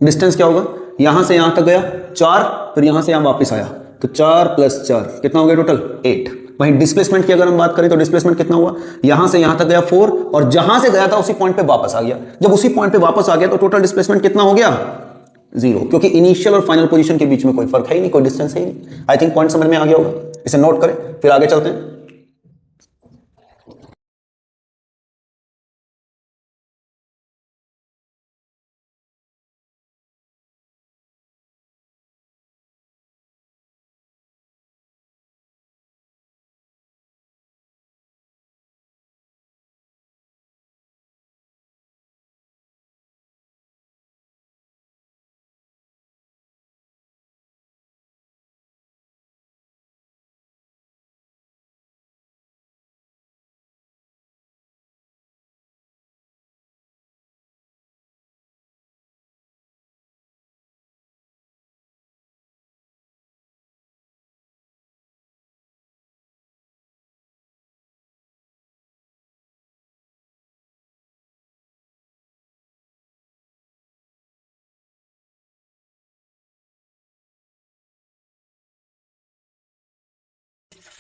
डिस्टेंस क्या होगा, यहां से यहां तक गया 4, फिर यहां से यहां वापस आया, तो 4 + 4 कितना हो गया टोटल 8। वहीं डिस्प्लेसमेंट की अगर हम बात करें तो डिस्प्लेसमेंट कितना हुआ, यहां से यहां तक गया 4 और जहां से गया था उसी पॉइंट पे वापस आ गया। जब उसी पॉइंट पे वापस आ गया तो टोटल डिस्प्लेसमेंट कितना हो गया 0, क्योंकि इनिशियल और फाइनल पोजीशन के बीच में कोई फर्क है ही नहीं, कोई डिस्टेंस है ही नहीं। आई थिंक पॉइंट समझ में आ गया होगा, इसे नोट करें फिर आगे चलते हैं।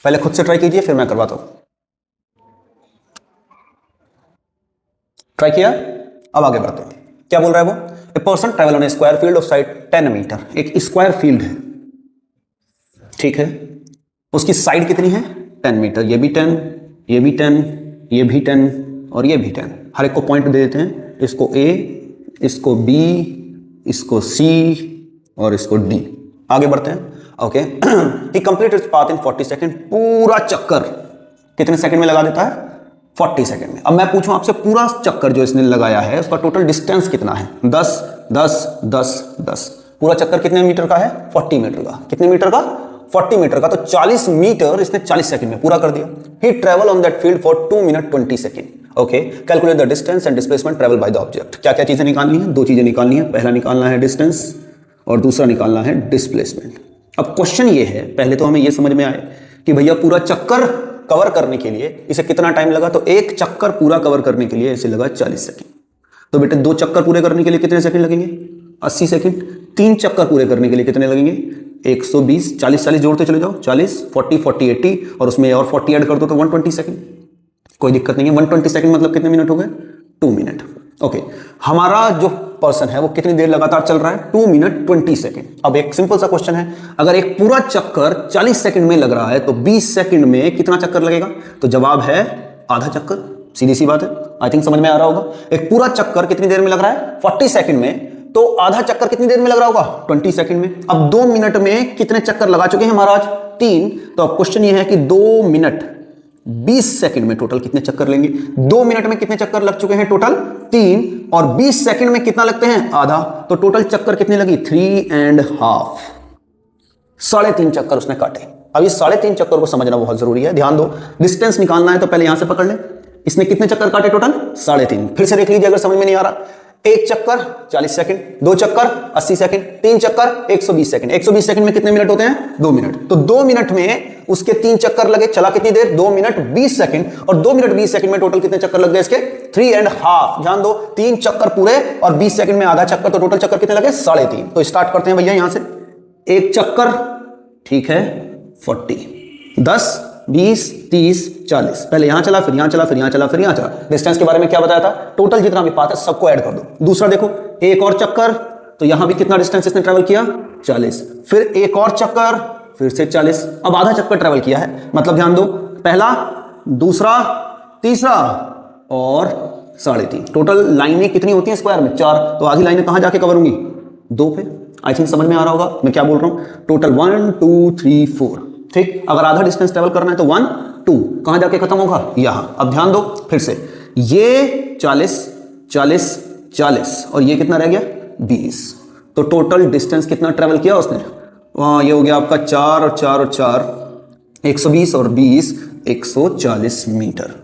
पहले खुद से ट्राई कीजिए फिर मैं करवाता हूं। ट्राई किया, अब आगे बढ़ते हैं। क्या बोल रहा है वो, a person travel on a square field of side 10 metre. एक स्क्वायर फील्ड है, ठीक है, उसकी साइड कितनी है 10 मीटर। ये भी 10, ये भी 10, ये भी 10 और ये भी 10। हर एक को पॉइंट दे देते हैं, इसको ए, इसको बी, इसको सी और इसको डी। आगे बढ़ते हैं। Okay, he complete its path in 40 second. पूरा चक्कर कितने सेकंड में लगा देता है 40 सेकंड में। अब मैं पूछूं आपसे, पूरा चक्कर जो इसने लगाया है उसका टोटल डिस्टेंस कितना है, 10 10 10 10। पूरा चक्कर कितने मीटर का है 40 मीटर का। कितने मीटर का 40 मीटर का, तो 40 मीटर इसने 40 सेकंड में पूरा कर दिया। He travel on that field for 2 minute 20 second. Okay, calculate the distance and displacement travel by the object. क्या क्या चीजें निकालनी है, 2 चीजें निकालनी है। पहला निकालना है डिस्टेंस और दूसरा निकालना है डिस्प्लेसमेंट। अब क्वेश्चन ये है, पहले तो हमें ये समझ में आए कि भैया पूरा चक्कर कवर करने के लिए इसे कितना टाइम लगा, तो एक चक्कर पूरा कवर करने के लिए इसे लगा 40 सेकंड। तो बेटे 2 चक्कर पूरे करने के लिए कितने सेकंड लगेंगे 80 सेकंड। 3 चक्कर पूरे करने के लिए कितने लगेंगे 120। 40 40 जोड़ते चले जाओ, 40 40 40 80 और उसमें और 40 ऐड कर दो तो 120 सेकंड। कोई दिक्कत नहीं है। 120 सेकंड मतलब कितने मिनट हो गए 2 मिनट। ओके, हमारा जो पर्सन है वो कितनी देर लगातार चल रहा है 2 मिनट 20 सेकंड। अब एक सिंपल सा क्वेश्चन है, अगर एक पूरा चक्कर 40 सेकंड में लग रहा है तो 20 सेकंड में कितना चक्कर लगेगा, तो जवाब है आधा चक्कर। सीधी सी बात है, आई थिंक समझ में आ रहा होगा। एक पूरा चक्कर कितनी देर में लग रहा है 40 सेकंड में, तो आधा चक्कर कितनी देर में लग रहा होगा 20 सेकंड में। अब 2 मिनट में कितने चक्कर लगा चुके हैं महाराज 3। तो अब क्वेश्चन ये है कि 2 मिनट 20 सेकंड में टोटल कितने चक्कर लेंगे। 2 मिनट में कितने चक्कर लग चुके हैं टोटल 3 और 20 सेकंड में कितना लगते हैं आधा। तो टोटल चक्कर कितनी लगी 3.5। 3.5 चक्कर उसने काटे। अब इस 3.5 चक्कर को समझना बहुत जरूरी है। ध्यान दो, डिस्टेंस निकालना है तो पहले यहां से पकड़ ले, इसने कितने चक्कर काटे टोटल 3.5। फिर से देख लीजिए अगर समझ में नहीं आ रहा। 1 चक्कर 40 सेकंड, 2 चक्कर 80 सेकंड, 3 चक्कर 120 सेकंड। 120 सेकंड में कितने मिनट होते हैं 2 मिनट। तो 2 मिनट में उसके 3 चक्कर लगे, चला कितनी देर 2 मिनट 20 सेकंड और 2 मिनट 20 सेकंड में टोटल कितने चक्कर लग गए इसके 3.5। ध्यान दो, 3 चक्कर पूरे और 20 सेकंड में आधा चक्कर, तो टोटल चक्कर कितने लगे 3.5। तो स्टार्ट करते हैं भैया यहां से। 1 चक्कर ठीक है 40, 10 20 30 40। पहले यहां चला, फिर यहां चला, फिर यहां चला, फिर यहां चला। डिस्टेंस के बारे में क्या बताया था, टोटल जितना भी पाथ है सबको ऐड कर दो। दूसरा देखो, एक और चक्कर, तो यहां भी कितना डिस्टेंस इसने ट्रेवल किया 40। फिर एक और चक्कर, फिर से 40। अब आधा चक्कर ट्रेवल किया है, मतलब ध्यान दो, पहला, दूसरा, तीसरा और 3.5। टोटल लाइनें कितनी होती हैं स्क्वायर में 4। तो आधी लाइनें कहां जाके कवर होंगी 2 पे। आई थिंक समझ में आ रहा होगा मैं क्या बोल रहा हूं। टोटल 1 2 3 4। ठीक, अगर आधा डिस्टेंस ट्रेवल करना है तो 1 2 कहां जाके खत्म होगा यहां। अब ध्यान दो फिर से, ये 40 40 40 और ये कितना रह गया 20। तो टोटल डिस्टेंस कितना ट्रेवल किया उसने, ये हो गया आपका 4 और 4 और 4 120 और 20 140 मीटर।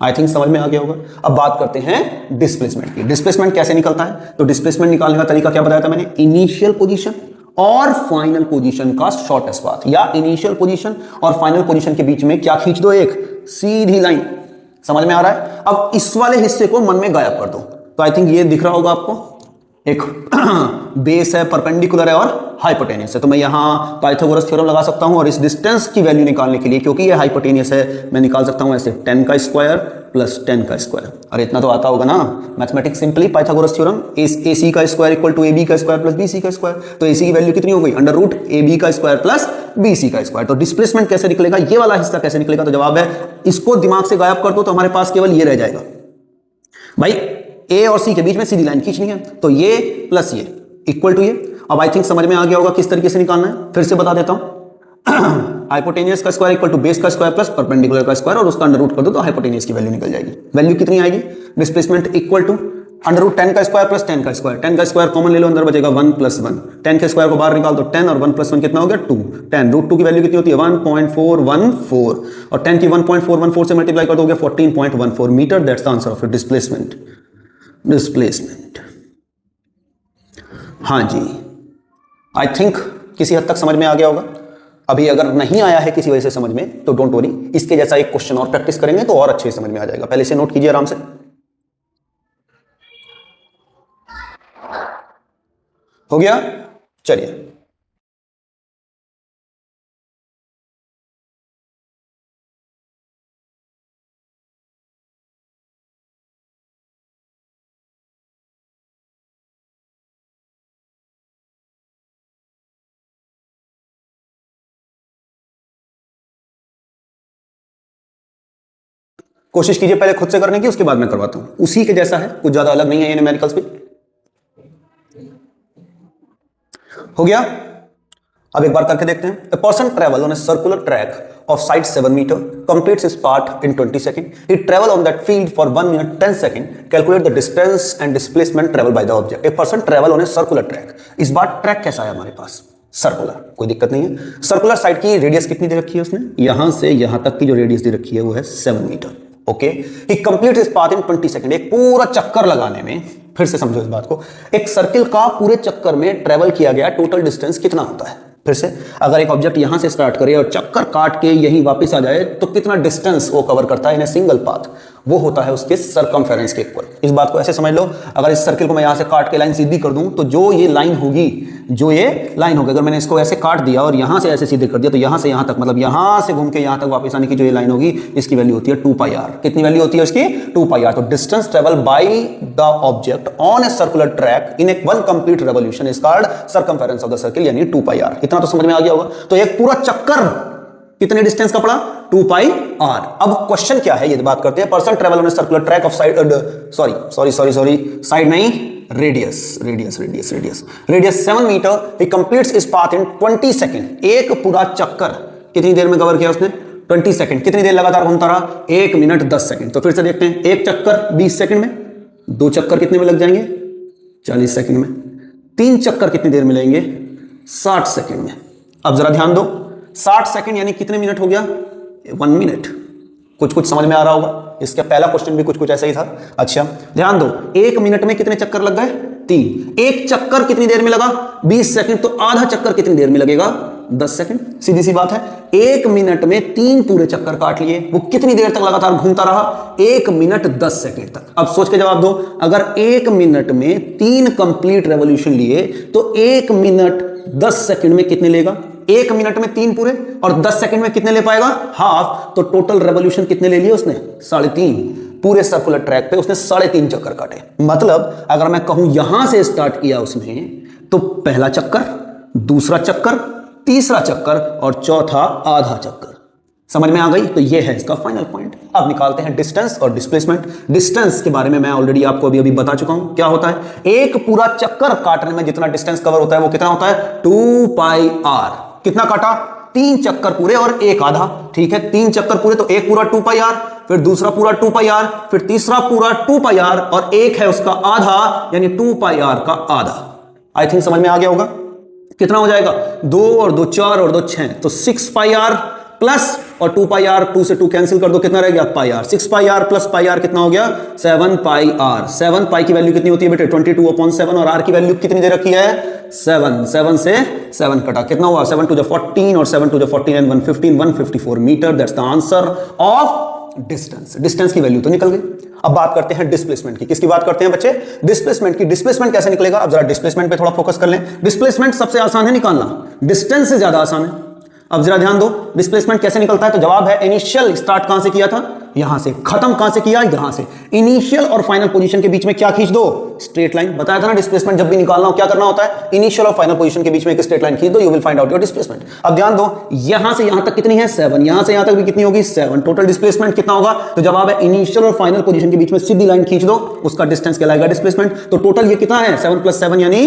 आई थिंक समझ में आ गया होगा। अब बात करते हैं डिस्प्लेसमेंट की। डिस्प्लेसमेंट कैसे निकलता है? तो डिस्प्लेसमेंट निकालने का तरीका क्या बताया था मैंने? इनिशियल पोजीशन और फाइनल पोजीशन का शॉर्टेस्ट पाथ, या इनिशियल पोजीशन और फाइनल पोजीशन के बीच में क्या खींच दो? एक सीधी लाइन। समझ में आ रहा है? अब इस वाले हिस्से को मन में गायब कर दो। तो आई थिंक ये दिख रहा होगा आपको, एक बेस है, परपेंडिकुलर है और हाइपोटेनियस है। तो मैं यहां पाइथागोरस थ्योरम लगा सकता हूं और इस डिस्टेंस की वैल्यू निकालने के लिए, क्योंकि ये हाइपोटेनियस है, मैं निकाल सकता हूं ऐसे 10 का स्क्वायर प्लस 10 का स्क्वायर। और इतना तो आता होगा ना mathematics simply. Pythagoras theorem, AC का स्क्वायर इक्वल टू AB का स्क्वायर प्लस BC का स्क्वायर। तो AC की वैल्यू कितनी हो गई? अंडर रूट AB का स्क्वायर प्लस BC का स्क्वायर। तो डिस्प्लेसमेंट कैसे निकलेगा? ये वाला हिस्सा कैसे निकलेगा? तो जवाब है, इसको दिमाग से गायब कर दो तो हमारे पास केवल ये रह जाएगा। भाई A और C के बीच में सीधी लाइन खींचनी है, तो ये प्लस ये इक्वल टू ये। अब आई थिंक समझ में आ गया होगा किस तरीके से निकालना है। फिर से बता देता हूं। हाइपोटेनियस का स्क्वायर इक्वल टू बेस का स्क्वायर प्लस परपेंडिकुलर का स्क्वायर, और उसका अंडर रूट कर दो तो हाइपोटेनियस की वैल्यू निकल जाएगी। वैल्यू कितनी आएगी? Displacement equal to under root 10 का स्क्वायर प्लस 10 का स्क्वायर। 10 का स्क्वायर कॉमन ले लो, अंदर बचेगा 1 प्लस 1। 10 के स्क्वायर को बाहर निकाल दो 10, और 1 प्लस 1 कितना हो गया? 2। 10 रूट 2 की वैल्यू कितनी होती है? 1.414, और 10 की 1.414 से मल्टीप्लाई कर दोगे 14.14 metre. That's the answer of your displacement. Displacement, हाँ जी, आई थिंक किसी हद तक समझ में आ गया होगा। अभी अगर नहीं आया है किसी वजह से समझ में, तो डोंट वरी, इसके जैसा एक क्वेश्चन और प्रैक्टिस करेंगे तो और अच्छे से समझ में आ जाएगा। पहले से नोट कीजिए आराम से। हो गया? चलिए, कोशिश कीजिए पहले खुद से करने की, उसके बाद मैं करवाता हूं। उसी के जैसा है, कुछ ज्यादा अलग नहीं है ये न्यूमेरिकल्स भी। हो गया? अब एक बार करके देखते हैं। A person travel on a circular track of side 7 meter, completes his part in 20 seconds. He travel on that field for 1 minute 10 seconds. Calculate the distance and displacement traveled by the object. A person travel on a circular track. इस बार ट्रैक कैसा है हमारे पास? सर्कुलर, कोई दिक्कत नहीं है। सर्कुलर साइड की रेडियस कितनी दे रखी है उसने? यहां से यहां तक की जो रेडियस दे रखी है वो है 7 metre. Okay, he complete his path in 20 second. एक पूरा चक्कर लगाने में, फिर से समझो इस बात को, एक सर्किल का पूरे चक्कर में ट्रेवल किया गया टोटल डिस्टेंस कितना होता है? फिर से, अगर एक ऑब्जेक्ट यहां से स्टार्ट करे और चक्कर काट के यहीं वापस आ जाए तो कितना डिस्टेंस वो कवर करता है इन ए सिंगल पाथ? वो होता है उसके सरकमफेरेंस के इक्वल। इस बात को ऐसे समझ लो, अगर इस सर्किल को मैं यहां से काट के लाइन सीधी कर दूं तो जो ये लाइन होगी, अगर मैंने इसको ऐसे काट दिया और यहां से ऐसे सीधे कर दिया तो यहां से यहां तक, मतलब यहां से घूम के यहां तक वापस आने की जो ये लाइन होगी, इसकी वैल्यू होती है 2πr। कितनी वैल्यू होती है उसकी? 2πr। तो distance travel by the object on a circular track in A one complete revolution is called circumference of the circle, यानी 2πr। इतना तो समझ में आ गया होगा। तो एक पूरा चक्कर कितने डिस्टेंस का पड़ा? 2πr। अब क्वेश्चन क्या है ये बात करते हैं। Person travel on a circular track of side, side नहीं, radius 7 metre. He completes his path in 20 second. एक पूरा चक्कर कितनी देर में कवर किया उसने? 20 सेकंड। कितनी देर लगातार घूमता रहा? 1 मिनट 10 सेकंड। तो फिर से देखते हैं, एक चक्कर 20 सेकंड में, 2 चक्कर कितने में लग जाएंगे? 40 सेकंड में। 3 चक्कर कितनी देर में लेंगे? 60 सेकंड में। अब जरा ध्यान दो, 60 सेकंड यानी कितने मिनट हो गया? 1 मिनट। कुछ समझ में आ रहा होगा। इसका पहला क्वेश्चन भी कुछ ऐसा ही था। अच्छा ध्यान दो, 1 मिनट में कितने चक्कर लग गए? 3। एक चक्कर कितनी देर में लगा? 20 सेकंड। तो आधा चक्कर कितनी देर में लगेगा? 10 सेकंड। सीधी सी बात है। 1 मिनट में 3 पूरे चक्कर काट लिए। वो कितनी देर तक लगातार घूमता रहा? 1 मिनट 10 सेकंड तक। अब सोच के जवाब दो, अगर 1 मिनट में 3 कंप्लीट रेवोल्यूशन लिए तो 1 मिनट 10 सेकंड में कितने लेगा? 1 मिनट में 3 पूरे, और 10 सेकंड में कितने ले पाएगा? हाफ। तो टोटल रेवोल्यूशन कितने ले लिए उसने? 3.5। पूरे सर्कुलर ट्रैक पे उसने 3.5 चक्कर काटे। मतलब अगर मैं कहूं यहां से स्टार्ट किया उसने, तो पहला चक्कर, दूसरा चक्कर, तीसरा चक्कर और चौथा आधा चक्कर। समझ में आ गई? तो ये है इसका फाइनल पॉइंट। अब निकालते हैं डिस्टेंस और डिस्प्लेसमेंट। डिस्टेंस के बारे में मैं ऑलरेडी आपको अभी बता चुका हूं। क्या होता है? एक पूरा चक्कर काटने में जितना डिस्टेंस कवर होता है वो कितना होता है? 2πr। कितना काटा? 3 चक्कर पूरे और एक आधा। ठीक है, 3 चक्कर पूरे तो एक पूरा 2πr, फिर दूसरा पूरा 2πr, फिर तीसरा पूरा 2πr, और एक है उसका आधा, यानी 2πr का आधा। आई थिंक समझ में आ गया होगा। कितना हो जाएगा? 2 और 2 4 और 2 6, तो 6πr प्लस और 2 पाई आर, 2 से 2 कैंसिल कर दो, कितना रह गया pi r. 6 pi r plus pi r कितना हो गया 7 पाई आर। 7 पाई की वैल्यू कितनी होती है बेटे 22/7 और आर की वैल्यू कितनी दे रखी है 7। 7 से 7 कटा कितना हुआ 7 to the 14 और 7 to the 14 and 115 154 metre. That's the answer of distance. Distance की वैल्यू तो निकल गई। अब बात करते हैं डिस्प्लेसमेंट की। किसकी बात करते हैं बच्चे डिस्प्लेसमेंट की। डिस्प्लेसमेंट कैसे निकलेगा अब जरा डिस्प्लेसमेंट पे थोड़ा फोकस कर लें। डिस्प्लेसमेंट सबसे आसान है निकालना, डिस्टेंस से ज्यादा आसान है। अब जरा ध्यान दो डिस्प्लेसमेंट कैसे निकलता है तो जवाब है इनिशियल स्टार्ट कहां से किया था यहां से, खत्म कहां से किया यहां से। इनिशियल और फाइनल पोजीशन के बीच में क्या खींच दो स्ट्रेट लाइन। बताया था ना डिस्प्लेसमेंट जब भी निकालना हो क्या करना होता है इनिशियल और फाइनल पोजीशन के बीच में एक स्ट्रेट लाइन खींच दो, you will find out your displacement. अब ध्यान दो यहां से यहां तक कितनी है 7, यहां से यहां तक भी कितनी होगी 7। टोटल डिस्प्लेसमेंट कितना होगा तो जवाब है इनिशियल और फाइनल पोजीशन के बीच में सीधी लाइन खींच दो, उसका डिस्टेंस कहलाएगा डिस्प्लेसमेंट। तो टोटल ये कितना है 7 + 7 यानी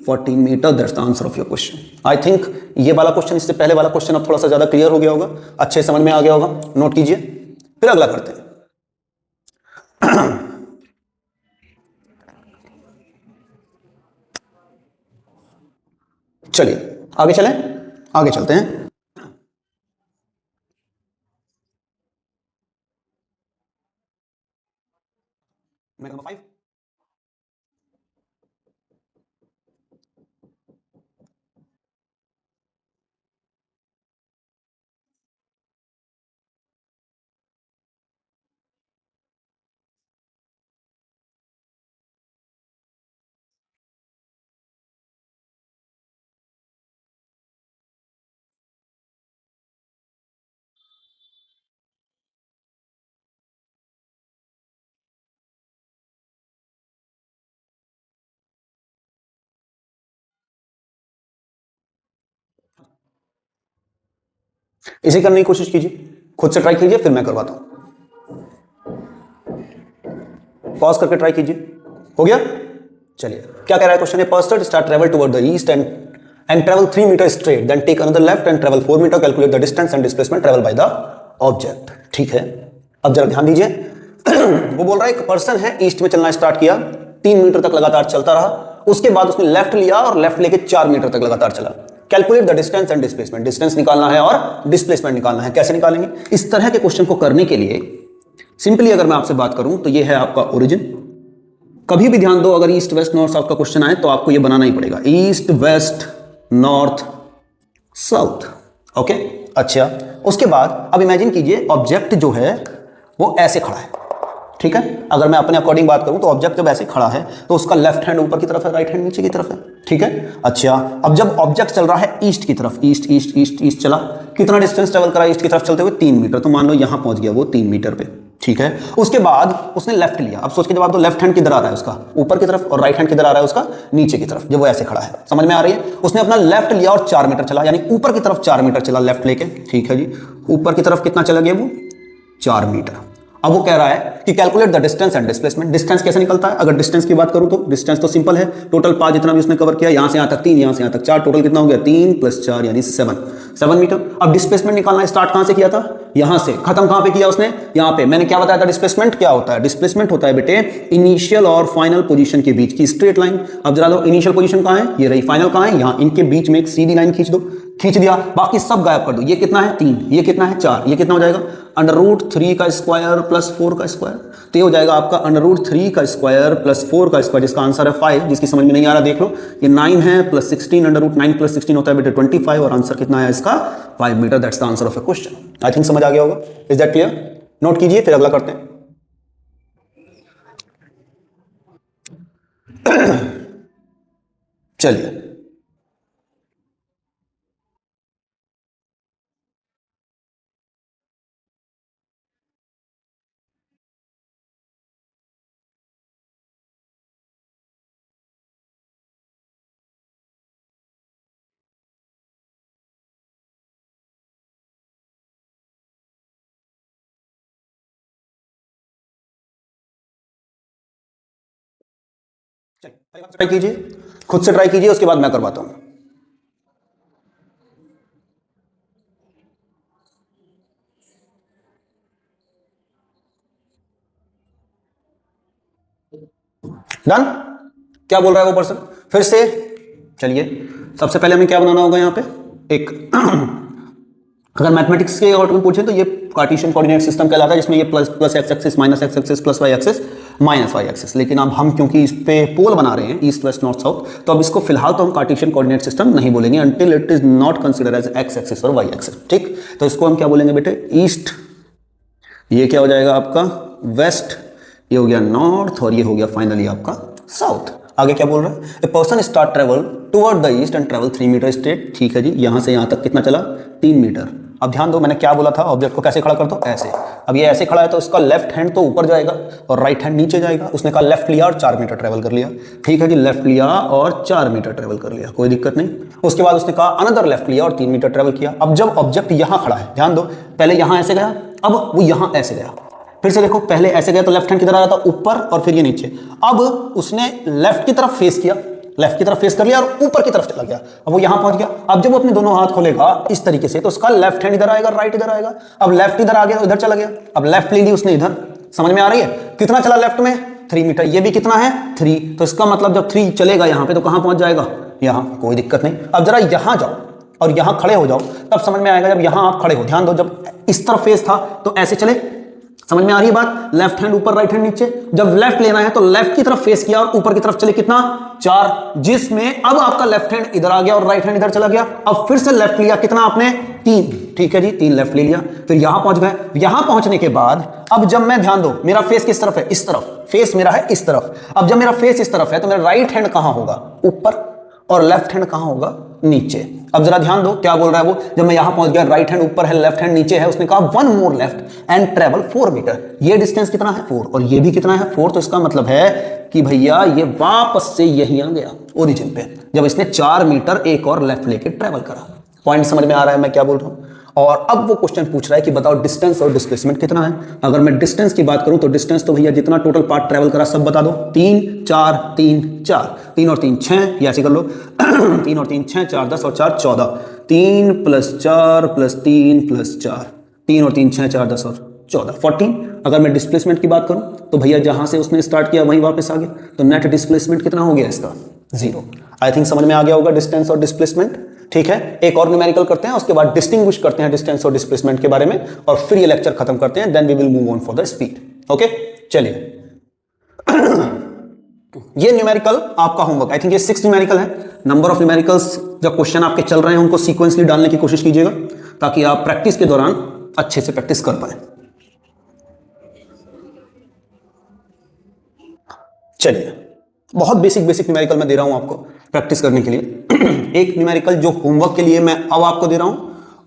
14 metre. That's the answer of your question. I think ये वाला क्वेश्चन इससे पहले वाला क्वेश्चन अब थोड़ा सा ज्यादा क्लियर हो गया होगा, अच्छे समझ में आ गया होगा। नोट कीजिए फिर अगला करते हैं। चलिए आगे चलें, आगे चलते हैं। नंबर 5 इसे करने की कोशिश कीजिए, खुद से ट्राई कीजिए फिर मैं करवाता हूं। पॉज करके ट्राई कीजिए। हो गया? चलिए क्या कह रहा है क्वेश्चन है person start travel toward the east and travel 3 metre straight then take another left and travel 4 metre calculate the distance and displacement travel by the object. ठीक है अब जरा ध्यान दीजिए वो बोल रहा है एक पर्सन है ईस्ट में चलना स्टार्ट किया, 3 मीटर तक लगातार चलता रहा, उसके बाद उसने लेफ्ट लिया और लेफ्ट लेके 4 मीटर तक लगातार चला। Calculate the distance and displacement, distance निकालना है और डिस्प्लेसमेंट निकालना है। कैसे निकालेंगे इस तरह के क्वेश्चन को करने के लिए सिंपली अगर मैं आपसे बात करूं तो ये है आपका ओरिजिन। कभी भी ध्यान दो अगर ईस्ट वेस्ट नॉर्थ साउथ का क्वेश्चन आए तो आपको ये बनाना ही पड़ेगा east west north south. Okay अच्छा उसके बाद अब इमेजिन कीजिए ऑब्जेक्ट जो है वो ऐसे खड़ा है। ठीक है अगर मैं अपने अकॉर्डिंग बात करूं तो ऑब्जेक्ट जब ऐसे खड़ा है तो उसका लेफ्ट हैंड ऊपर की तरफ है, राइट हैंड नीचे की तरफ है। ठीक है अच्छा अब जब ऑब्जेक्ट चल रहा है ईस्ट की तरफ, ईस्ट ईस्ट ईस्ट ईस्ट चला, कितना डिस्टेंस ट्रेवल करा ईस्ट की तरफ चलते हुए 3 मीटर, तो मान लो यहां पहुंच गया वो 3 मीटर पे। ठीक है उसके बाद उसने लेफ्ट लिया। अब सोच के जवाब दो लेफ्ट हैंड किधर आ रहा है उसका ऊपर की तरफ और राइट हैंड किधर आ रहा है उसका नीचे की तरफ, जब वो ऐसे खड़ा है। समझ में आ रही है? उसने अपना लेफ्ट लिया और 4 मीटर चला यानी ऊपर की तरफ 4 मीटर चला लेफ्ट लेके। ठीक है जी ऊपर की तरफ कितना चला गया वो 4 मीटर। अब वो कह रहा है कि calculate the distance and displacement. Distance कैसे निकलता है अगर डिस्टेंस की बात करूं तो डिस्टेंस तो सिंपल है, टोटल पाथ जितना भी उसने कवर किया यहां से यहां तक 3, यहां से यहां तक 4, टोटल कितना हो गया 3 + 4 यानी 7 मीटर। अब डिस्प्लेसमेंट निकालना है, स्टार्ट कहां से किया था यहां से, खत्म कहां पे किया उसने यहां पे। मैंने क्या बताया था डिस्प्लेसमेंट क्या होता है, डिस्प्लेसमेंट होता है बेटे इनिशियल और फाइनल पोजीशन के बीच की स्ट्रेट लाइन। अब जरा लो इनिशियल पोजीशन कहां है ये रही, फाइनल कहां है यहां, इनके बीच में एक सीधी लाइन खींच दो, खींच दिया बाकी सब गायब कर दो। ये कितना है 3, ये कितना है 4, ये कितना हो जाएगा √3 का स्क्वायर + 4 का स्क्वायर, तो ये हो जाएगा आपका √3 का स्क्वायर + 4 का स्क्वायर जिसका आंसर है 5। जिसकी समझ में नहीं आ रहा देख लो ये 9 है +16 √9 + 16 होता है बेटे 25 और आंसर कितना है इसका 5 metre. That's the answer of a question. I think समझ आ गया होगा। Is that clear? नोट कीजिए फिर अगला करते हैं। चलिए ट्राई कीजिए, खुद से ट्राई कीजिए उसके बाद मैं करवाता हूं। डन? क्या बोल रहा है वो पर्सन फिर से? चलिए सबसे पहले हमें क्या बनाना होगा यहां पे एक अगर मैथमेटिक्स के ऑर्डर में पूछे तो ये कार्टेशियन कोऑर्डिनेट सिस्टम कहलाता है, जिसमें ये plus X axis minus X axis plus Y axis minus Y axis. लेकिन अब हम क्योंकि इस पे पोल बना रहे हैं ईस्ट वेस्ट नॉर्थ साउथ, तो अब इसको फिलहाल तो हम कार्टेशियन कोऑर्डिनेट सिस्टम नहीं बोलेंगे until it is not consider as X axis और वाई एक्सिस। ठीक, तो इसको हम क्या बोलेंगे बेटे, ईस्ट, ये क्या हो जाएगा आपका वेस्ट, ये हो गया नॉर्थ, और ये हो गया फाइनली आपका साउथ। आगे क्या बोल रहा है, a person start travel toward the east and travel 3 metre straight. ठीक है जी, यहां से यहां तक कितना चला, 3 मीटर। अब ध्यान दो मैंने क्या बोला था, ऑब्जेक्ट को कैसे खड़ा कर दो, ऐसे। अब ये ऐसे खड़ा है तो इसका लेफ्ट हैंड तो ऊपर जाएगा और राइट हैंड नीचे जाएगा। उसने कहा लेफ्ट लिया और 4 मीटर ट्रेवल कर लिया। ठीक है जी, लेफ्ट लिया और 4 मीटर ट्रेवल कर लिया, कोई दिक्कत नहीं। उसके बाद उसने कहा अनदर लेफ्ट लिया और 3 मीटर ट्रेवल किया। अब जब ऑब्जेक्ट यहां खड़ा है, ध्यान दो, पहले यहां ऐसे गया, अब वो यहां ऐसे गया। फिर से देखो, पहले ऐसे गया तो लेफ्ट हैंड किधर आ रहा था, ऊपर, और फिर ये नीचे। अब उसने लेफ्ट की तरफ फेस किया, लेफ्ट की तरफ फेस कर लिया और ऊपर की तरफ चला गया। अब वो यहां पहुंच गया। अब जब वो अपने दोनों हाथ खोलेगा इस तरीके से, तो उसका लेफ्ट हैंड इधर आएगा, राइट इधर आएगा। अब लेफ्ट इधर आ गया तो इधर चला गया। अब लेफ्ट ले ली उसने इधर, समझ में आ रही है, कितना चला लेफ्ट में, 3 मीटर। ये भी कितना है, 3। तो इसका मतलब जब 3 चलेगा यहां पे तो कहां पहुंच जाएगा, यहां, कोई दिक्कत नहीं। अब जरा यहां जाओ और यहां खड़े हो जाओ, तब समझ में आएगा। जब यहां आप खड़े हो, ध्यान दो, जब इस तरफ फेस था तो ऐसे चले, समझ में आ रही है बात, लेफ्ट हैंड ऊपर राइट हैंड नीचे। जब लेफ्ट लेना है तो लेफ्ट की तरफ फेस किया और ऊपर की तरफ चले, कितना, 4, जिसमें अब आपका लेफ्ट हैंड इधर आ गया और राइट हैंड इधर चला गया। अब फिर से लेफ्ट लिया, कितना आपने, 3। ठीक है जी, 3 लेफ्ट ले लिया। फिर यहां पहुंच गए। यहां पहुंचने के बाद अब जब मैं, ध्यान दो, मेरा फेस किस तरफ है, इस तरफ, फेस मेरा है इस तरफ। अब जब मेरा फेस इस तरफ है तो मेरा राइट हैंड कहां होगा, ऊपर, और लेफ्ट हैंड कहां होगा, नीचे। अब जरा ध्यान दो क्या बोल रहा है वो, जब मैं यहां पहुंच गया, राइट हैंड ऊपर है, लेफ्ट हैंड नीचे है, उसने कहा 1 more left and travel 4 metre. ये डिस्टेंस कितना है, 4, और ये भी कितना है, 4। तो इसका मतलब है कि भैया ये वापस से यही आ गया ओरिजिन पे, जब इसने 4 मीटर एक और लेफ्ट लेके ट्रेवल करा। पॉइंट समझ में आ रहा है मैं क्या बोल रहा हूं। और अब वो क्वेश्चन पूछ रहा है कि बताओ डिस्टेंस और डिस्प्लेसमेंट कितना है। अगर मैं डिस्टेंस की बात करूं तो डिस्टेंस तो भैया जितना टोटल पार्ट ट्रेवल करा सब बता दो, 3 4 3 4, 3 और 3 6, या ऐसे कर लो 3 और 3 6, 4 10 और 4 14, 3 + 4 + 3 + 4, 3 और 3 6 4 10 और 14, 14। अगर मैं डिस्प्लेसमेंट की बात करूं तो भैया जहां से उसने स्टार्ट किया वहीं वापस आ गया, तो नेट डिस्प्लेसमेंट कितना हो गया इसका, 0। आई थिंक समझ में आ गया होगा डिस्टेंस और डिस्प्लेसमेंट। ठीक है, एक और न्यूमेरिकल करते हैं, उसके बाद डिस्टिंग्विश करते हैं डिस्टेंस और डिस्प्लेसमेंट के बारे में, और फिर ये लेक्चर खत्म करते हैं। Then we will move on for the speed. Okay, चलिए। ये न्यूमेरिकल आपका होमवर्क, आई थिंक ये 6 न्यूमेरिकल है। नंबर ऑफ न्यूमेरिकल्स जब क्वेश्चन आपके चल रहे हैं उनको सीक्वेंसली डालने की कोशिश कीजिएगा, ताकि आप प्रैक्टिस के दौरान अच्छे से प्रैक्टिस कर पाए। चलिए, बहुत बेसिक न्यूमेरिकल मैं दे रहा हूं आपको प्रैक्टिस करने के लिए। एक न्यूमेरिकल जो होमवर्क के लिए मैं अब आपको दे रहा हूं,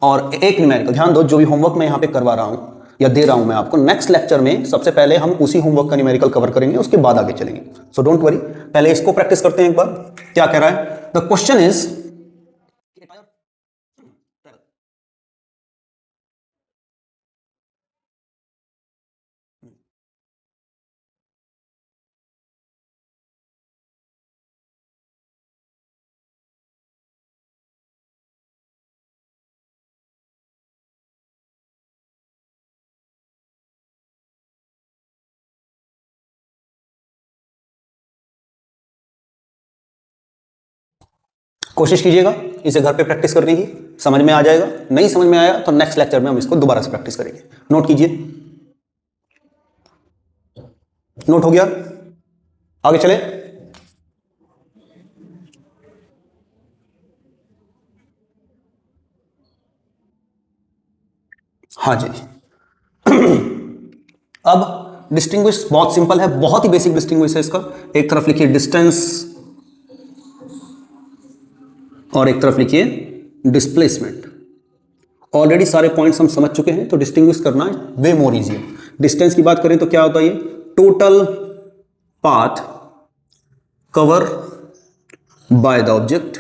और एक न्यूमेरिकल, ध्यान दो, जो भी होमवर्क मैं यहां पे करवा रहा हूं या दे रहा हूं मैं आपको, नेक्स्ट लेक्चर में सबसे पहले हम उसी होमवर्क का न्यूमेरिकल कवर करेंगे, उसके बाद आगे चलेंगे। सो डोंट वरी, पहले इसको प्रैक्टिस करते हैं एक बार। क्या कह रहा है, द क्वेश्चन इज, कोशिश कीजिएगा इसे घर पे प्रैक्टिस करने की, समझ में आ जाएगा। नहीं समझ में आया तो नेक्स्ट लेक्चर में हम इसको दोबारा से प्रैक्टिस करेंगे। नोट कीजिए, नोट हो गया, आगे चले। हाँ जी। अब डिस्टिंग्विश बहुत सिंपल है, बहुत ही बेसिक डिस्टिंग्विश है इसका। एक तरफ लिखिए डिस्टेंस और एक तरफ लिखिए डिस्प्लेसमेंट। ऑलरेडी सारे पॉइंट्स हम समझ चुके हैं, तो डिस्टिंग्विश करना वे मोर इजी है। डिस्टेंस की बात करें तो क्या होता है, ये total path cover by the object.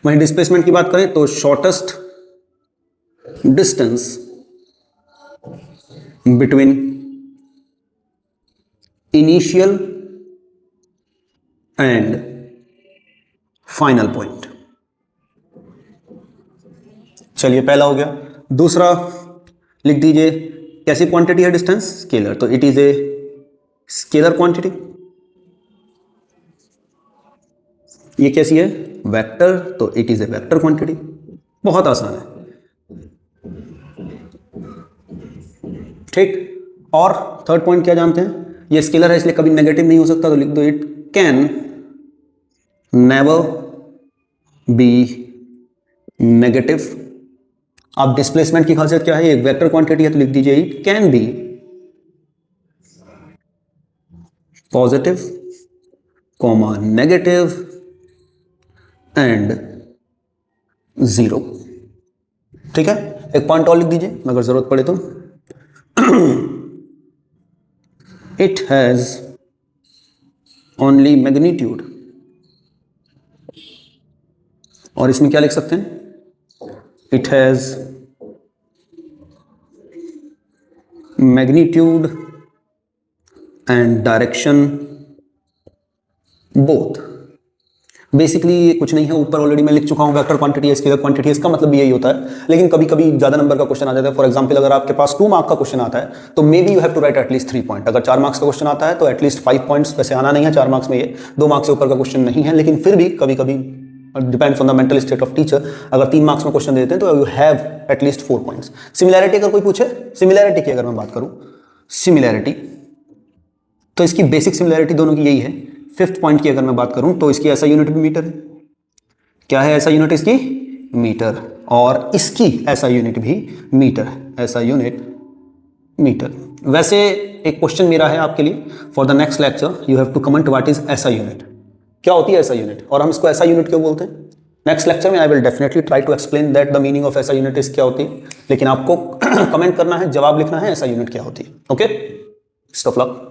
वहीं डिस्प्लेसमेंट की बात करें तो shortest distance between initial and final point. चलिए, पहला हो गया। दूसरा लिख दीजिए, कैसी क्वांटिटी है डिस्टेंस, स्केलर, तो it is a scalar quantity. ये कैसी है, वेक्टर, तो it is a vector quantity. बहुत आसान है, ठीक। और थर्ड पॉइंट क्या जानते हैं, ये स्केलर है इसलिए कभी नेगेटिव नहीं हो सकता, तो लिख दो it can never be negative. अब डिस्प्लेसमेंट की खासियत क्या है, एक वेक्टर क्वांटिटी है तो लिख दीजिए it can B positive comma negative and zero, ठीक है। एक पॉइंट और लिख दीजिए अगर जरूरत पड़े तो, इट हैज ओनली मैग्नीट्यूड, और इसमें क्या लिख सकते हैं, it has magnitude and direction both. Basically ये कुछ नहीं है, ऊपर ऑलरेडी मैं लिख चुका हूं, वेक्टर क्वांटिटी है, स्केलर क्वांटिटी है, इसका मतलब भी यही होता है। लेकिन कभी कभी ज्यादा नंबर का क्वेश्चन आ जाता है। फॉर एग्जांपल अगर आपके पास 2 मार्क का क्वेश्चन आता है तो maybe you have to write at least 3 point. अगर 4 मार्क्स का क्वेश्चन आता है तो एटलीस्ट 5 पॉइंट्स, वैसे आना नहीं है 4 मार्क्स में, ये 2 मार्क्स से ऊपर का क्वेश्चन नहीं है, लेकिन फिर भी कभी कभी depends on the mental state of teacher, अगर 3 मार्क्स में क्वेश्चन देते हैं तो you have at least 4 points. Similarity अगर कोई पूछे, सिमिलैरिटी की अगर मैं बात करूं, सिमिलैरिटी तो इसकी बेसिक सिमिलैरिटी दोनों की यही है। 5th पॉइंट की अगर मैं बात करूं तो इसकी ऐसा यूनिट भी मीटर है। क्या है ऐसा यूनिट इसकी, मीटर, और इसकी ऐसा यूनिट भी मीटर है, ऐसा यूनिट मीटर। वैसे एक क्वेश्चन मेरा है आपके लिए, for the next lecture you have to comment what is ऐसा यूनिट, क्या होती है ऐसा यूनिट, और हम इसको ऐसा यूनिट क्यों बोलते हैं। नेक्स्ट लेक्चर में I will definitely try to explain that the meaning of ऐसा यूनिट इज क्या होती है, लेकिन आपको कमेंट करना है, जवाब लिखना है ऐसा यूनिट क्या होती है। Okay, best of luck.